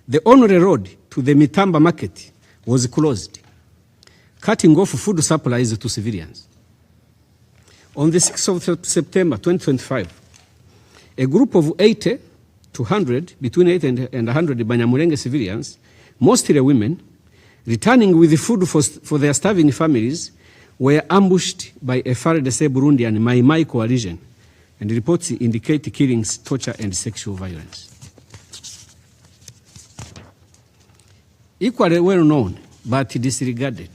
the only road to the Mitamba market was closed, cutting off food supplies to civilians. On the 6th of September 2025, a group of 80 to 100, between 80 and 100 Banyamulenge civilians, mostly women, returning with food for their starving families, were ambushed by a FARDC Burundian Mai Mai coalition, and reports indicate killings, torture, and sexual violence. Equally well known, but disregarded,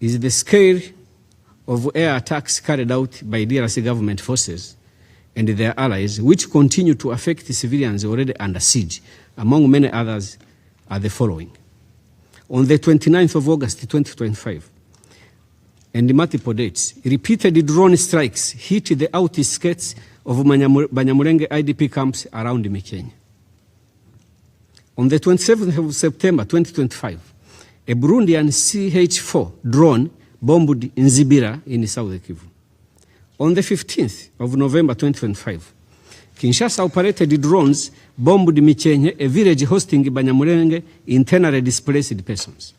is the scale of air attacks carried out by DRC government forces and their allies, which continue to affect civilians already under siege. Among many others are the following. On the 29th of August 2025, and multiple dates, repeated drone strikes hit the outskirts of Banyamulenge IDP camps around Mikenya. On the 27th of September 2025, a Burundian CH-4 drone bombed Nzibira in South Kivu. On the 15th of November 2025, Kinshasa operated drones bombed Mikenya, a village hosting Banyamulenge internally displaced persons.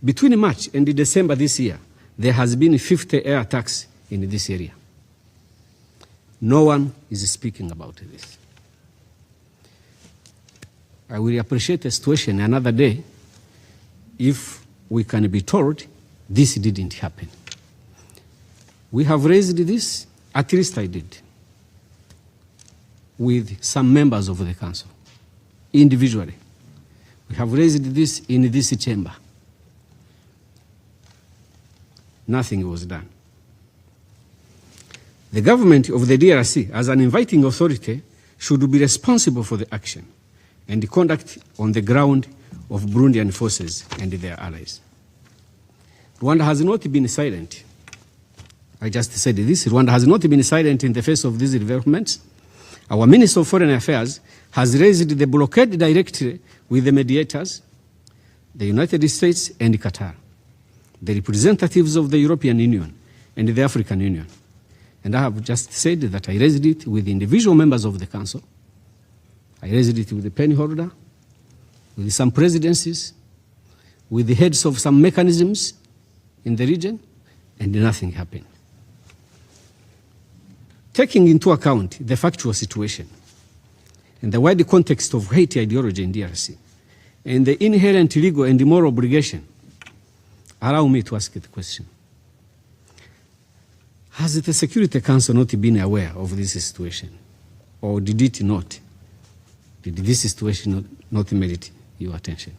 Between March and December this year, there has been 50 air attacks in this area. No one is speaking about this. I will appreciate the situation another day if we can be told this didn't happen. We have raised this, at least I did, with some members of the council, individually. We have raised this in this chamber. Nothing was done. The government of the DRC, as an inviting authority, should be responsible for the action and the conduct on the ground of Burundian forces and their allies. Rwanda has not been silent. I just said this. Rwanda has not been silent in the face of these developments. Our Minister of Foreign Affairs has raised the blockade directly with the mediators, the United States and Qatar, the representatives of the European Union and the African Union. And I have just said that I raised it with individual members of the Council. I raised it with the penny holder, with some presidencies, with the heads of some mechanisms in the region, and nothing happened. Taking into account the factual situation and the wider context of hate ideology in DRC and the inherent legal and moral obligation, allow me to ask the question. Has the Security Council not been aware of this situation? Or did it not? Did this situation not merit your attention?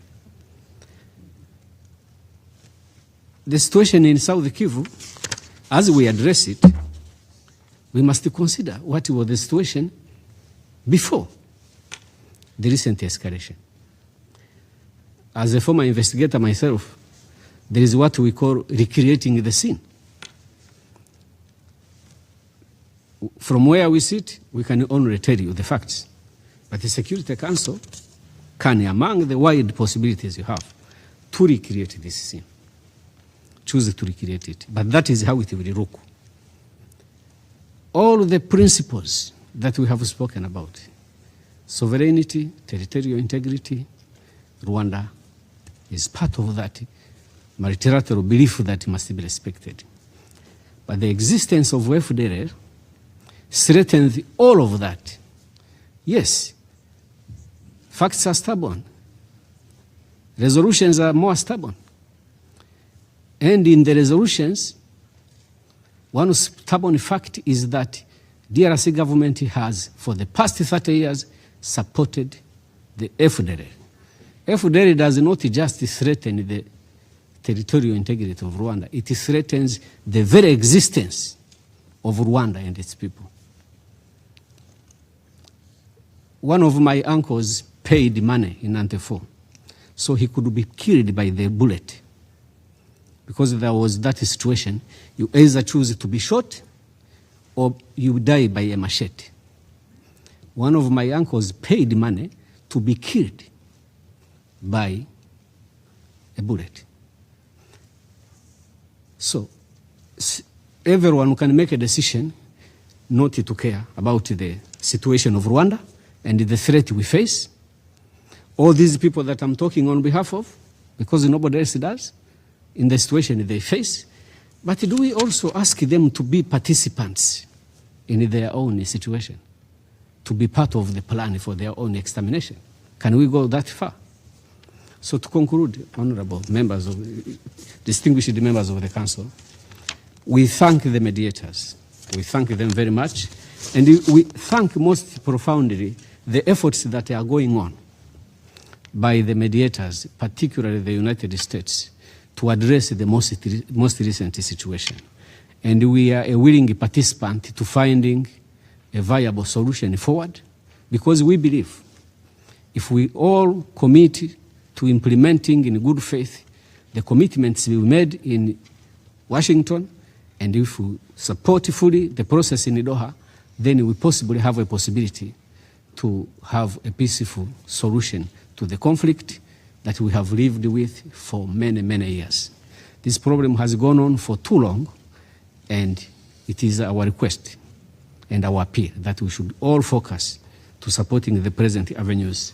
The situation in South Kivu, as we address it, we must consider what was the situation before the recent escalation. As a former investigator myself, there is what we call recreating the scene. From where we sit, we can only tell you the facts. But the Security Council can, among the wide possibilities you have, to recreate this scene. Choose to recreate it. But that is how it will look. All the principles that we have spoken about, sovereignty, territorial integrity, Rwanda is part of that multilateral belief that must be respected. But the existence of FDLR threatens all of that. Yes, facts are stubborn. Resolutions are more stubborn. And in the resolutions, one stubborn fact is that DRC government has, for the past 30 years, supported the FDLR. FDLR does not just threaten the territorial integrity of Rwanda, it threatens the very existence of Rwanda and its people. One of my uncles paid money in 94, so he could be killed by the bullet. Because there was that situation, you either choose to be shot or you die by a machete. One of my uncles paid money to be killed by a bullet. So everyone can make a decision not to care about the situation of Rwanda and the threat we face. All these people that I'm talking on behalf of, because nobody else does, in the situation they face. But do we also ask them to be participants in their own situation, to be part of the plan for their own extermination? Can we go that far? So to conclude, honorable members distinguished members of the Council, we thank the mediators. We thank them very much. And we thank most profoundly the efforts that are going on by the mediators, particularly the United States, to address the most recent situation. And we are a willing participant to finding a viable solution forward, because we believe if we all commit to implementing in good faith the commitments we made in Washington, and if we support fully the process in Doha, then we possibly have a possibility to have a peaceful solution to the conflict that we have lived with for many, many years. This problem has gone on for too long, and it is our request and our appeal that we should all focus to supporting the present avenues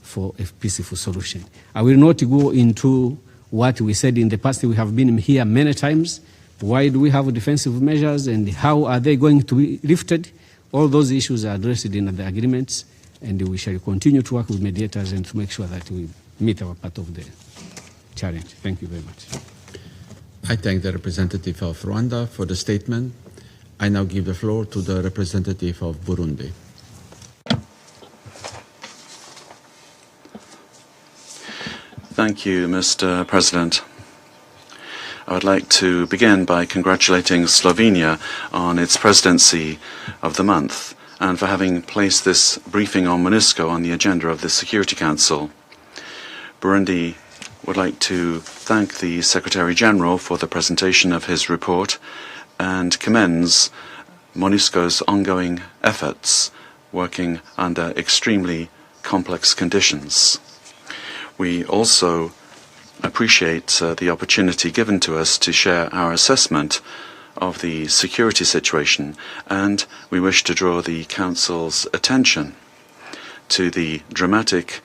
for a peaceful solution. I will not go into what we said in the past. We have been here many times. Why do we have defensive measures and how are they going to be lifted? All those issues are addressed in the agreements, and we shall continue to work with mediators and to make sure that we meet our part of the challenge. Thank you very much. I thank the representative of Rwanda for the statement. I now give the floor to the representative of Burundi. Thank you, Mr. President. I would like to begin by congratulating Slovenia on its presidency of the month and for having placed this briefing on MONUSCO on the agenda of the Security Council. Burundi would like to thank the Secretary General for the presentation of his report and commends MONUSCO's ongoing efforts working under extremely complex conditions. We also appreciate the opportunity given to us to share our assessment of the security situation, and we wish to draw the Council's attention to the dramatic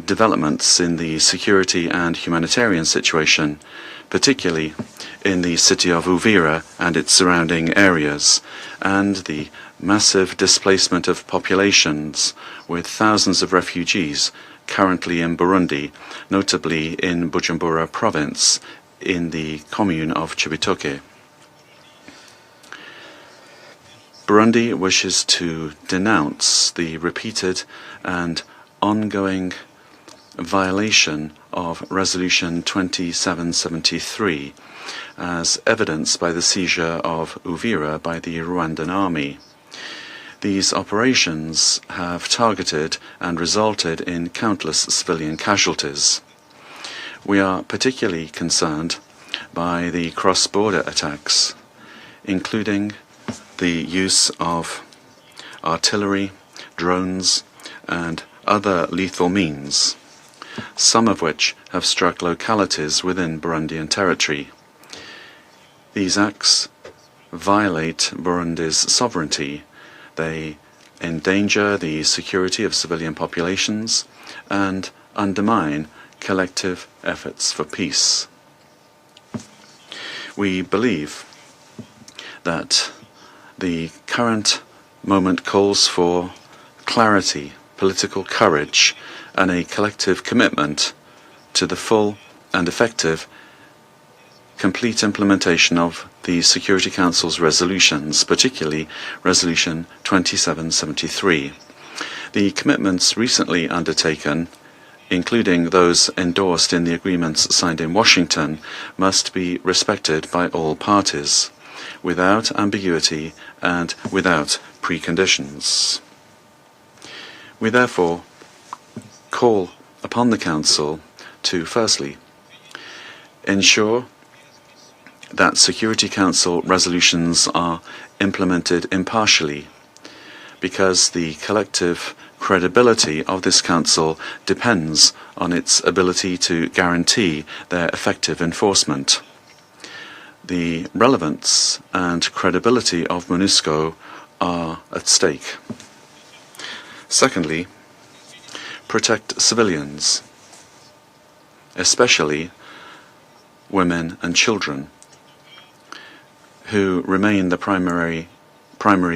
developments in the security and humanitarian situation, particularly in the city of Uvira and its surrounding areas, and the massive displacement of populations with thousands of refugees currently in Burundi, notably in Bujumbura province in the commune of Cibitoke. Burundi wishes to denounce the repeated and ongoing violation of Resolution 2773 as evidenced by the seizure of Uvira by the Rwandan army. These operations have targeted and resulted in countless civilian casualties. We are particularly concerned by the cross-border attacks, including the use of artillery, drones, and other lethal means, some of which have struck localities within Burundian territory. These acts violate Burundi's sovereignty. They endanger the security of civilian populations and undermine collective efforts for peace. We believe that the current moment calls for clarity, political courage, and a collective commitment to the full and effective complete implementation of the Security Council's resolutions, particularly Resolution 2773. The commitments recently undertaken, including those endorsed in the agreements signed in Washington, must be respected by all parties, without ambiguity and without preconditions. We therefore call upon the Council to, firstly, ensure that Security Council resolutions are implemented impartially, because the collective credibility of this Council depends on its ability to guarantee their effective enforcement. The relevance and credibility of MONUSCO are at stake. Secondly, protect civilians, especially women and children, who remain the primary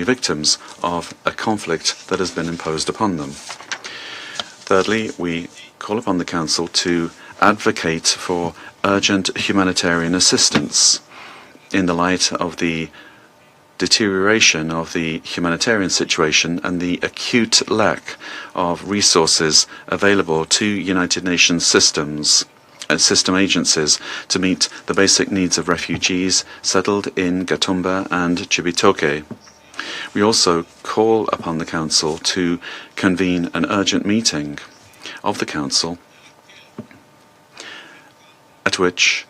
victims of a conflict that has been imposed upon them. Thirdly, we call upon the Council to advocate for urgent humanitarian assistance in the light of the deterioration of the humanitarian situation and the acute lack of resources available to United Nations system agencies to meet the basic needs of refugees settled in Gatumba and Cibitoke. We also call upon the Council to convene an urgent meeting of the Council at which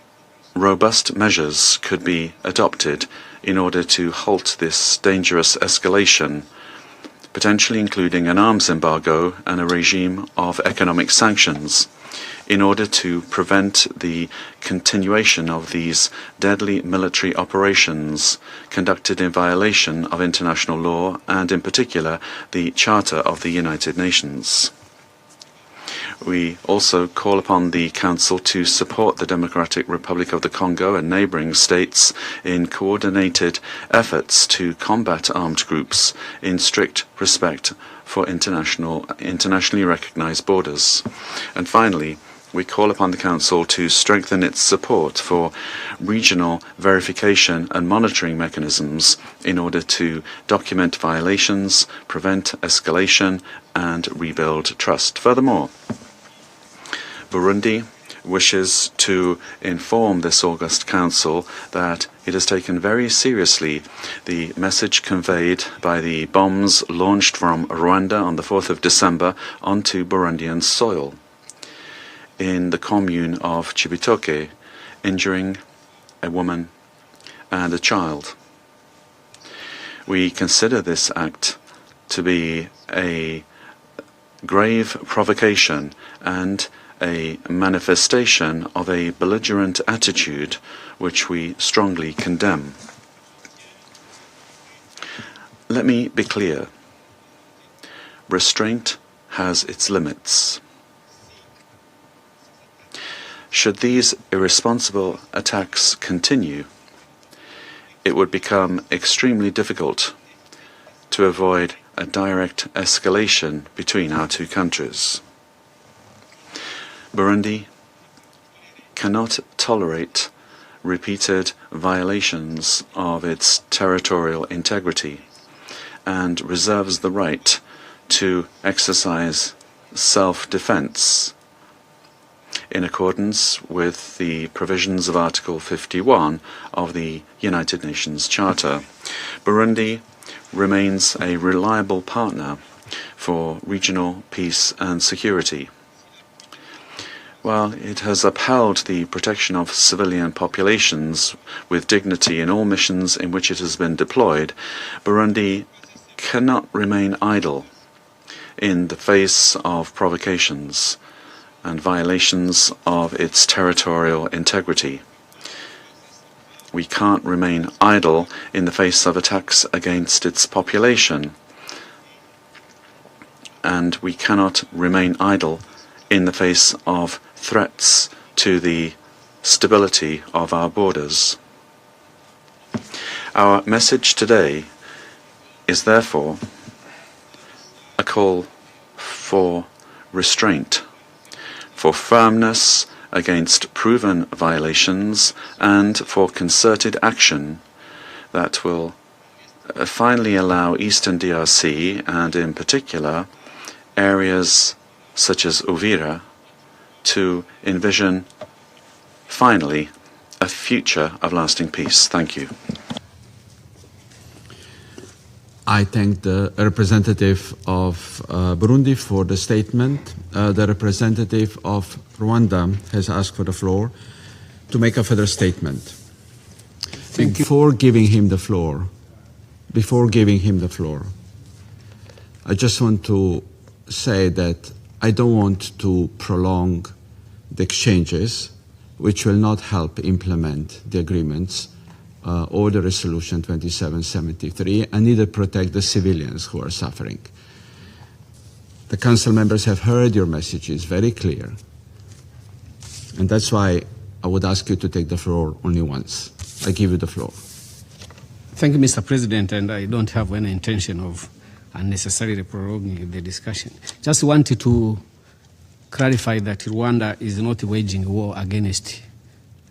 robust measures could be adopted in order to halt this dangerous escalation, potentially including an arms embargo and a regime of economic sanctions, in order to prevent the continuation of these deadly military operations conducted in violation of international law and, in particular, the Charter of the United Nations. We also call upon the Council to support the Democratic Republic of the Congo and neighboring states in coordinated efforts to combat armed groups in strict respect for internationally recognized borders. And finally, we call upon the Council to strengthen its support for regional verification and monitoring mechanisms in order to document violations, prevent escalation, and rebuild trust. Furthermore, Burundi wishes to inform this August Council that it has taken very seriously the message conveyed by the bombs launched from Rwanda on the 4th of December onto Burundian soil in the commune of Cibitoke, injuring a woman and a child. We consider this act to be a grave provocation and a manifestation of a belligerent attitude which we strongly condemn. Let me be clear. Restraint has its limits. Should these irresponsible attacks continue, it would become extremely difficult to avoid a direct escalation between our two countries. Burundi cannot tolerate repeated violations of its territorial integrity and reserves the right to exercise self-defense in accordance with the provisions of Article 51 of the United Nations Charter. Burundi remains a reliable partner for regional peace and security. While it has upheld the protection of civilian populations with dignity in all missions in which it has been deployed, Burundi cannot remain idle in the face of provocations and violations of its territorial integrity. We can't remain idle in the face of attacks against its population, and we cannot remain idle in the face of threats to the stability of our borders. Our message today is therefore a call for restraint, for firmness against proven violations, and for concerted action that will finally allow Eastern DRC, and in particular areas such as Uvira, to envision finally a future of lasting peace. Thank you. I thank the representative of Burundi for the statement. The representative of Rwanda has asked for the floor to make a further statement. Before giving him the floor, I just want to say that I don't want to prolong the exchanges, which will not help implement the agreements or the resolution 2773, and neither protect the civilians who are suffering. The council members have heard your messages very clear, and that's why I would ask you to take the floor only once. I give you the floor. Thank you, Mr. President, and I don't have any intention of unnecessarily prolonging the discussion. Just wanted to clarify that Rwanda is not waging a war against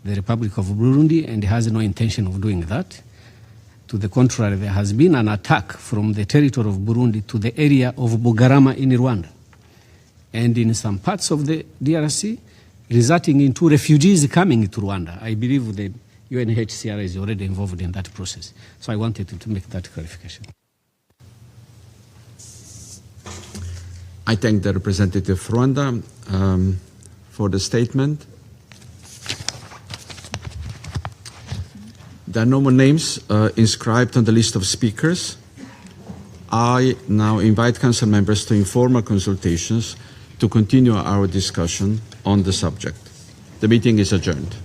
the Republic of Burundi and has no intention of doing that. To the contrary, there has been an attack from the territory of Burundi to the area of Bugarama in Rwanda, and in some parts of the DRC, resulting in 2 refugees coming to Rwanda. I believe the UNHCR is already involved in that process. So I wanted to make that clarification. I thank the representative of Rwanda for the statement. There are no more names inscribed on the list of speakers. I now invite council members to informal consultations to continue our discussion on the subject. The meeting is adjourned.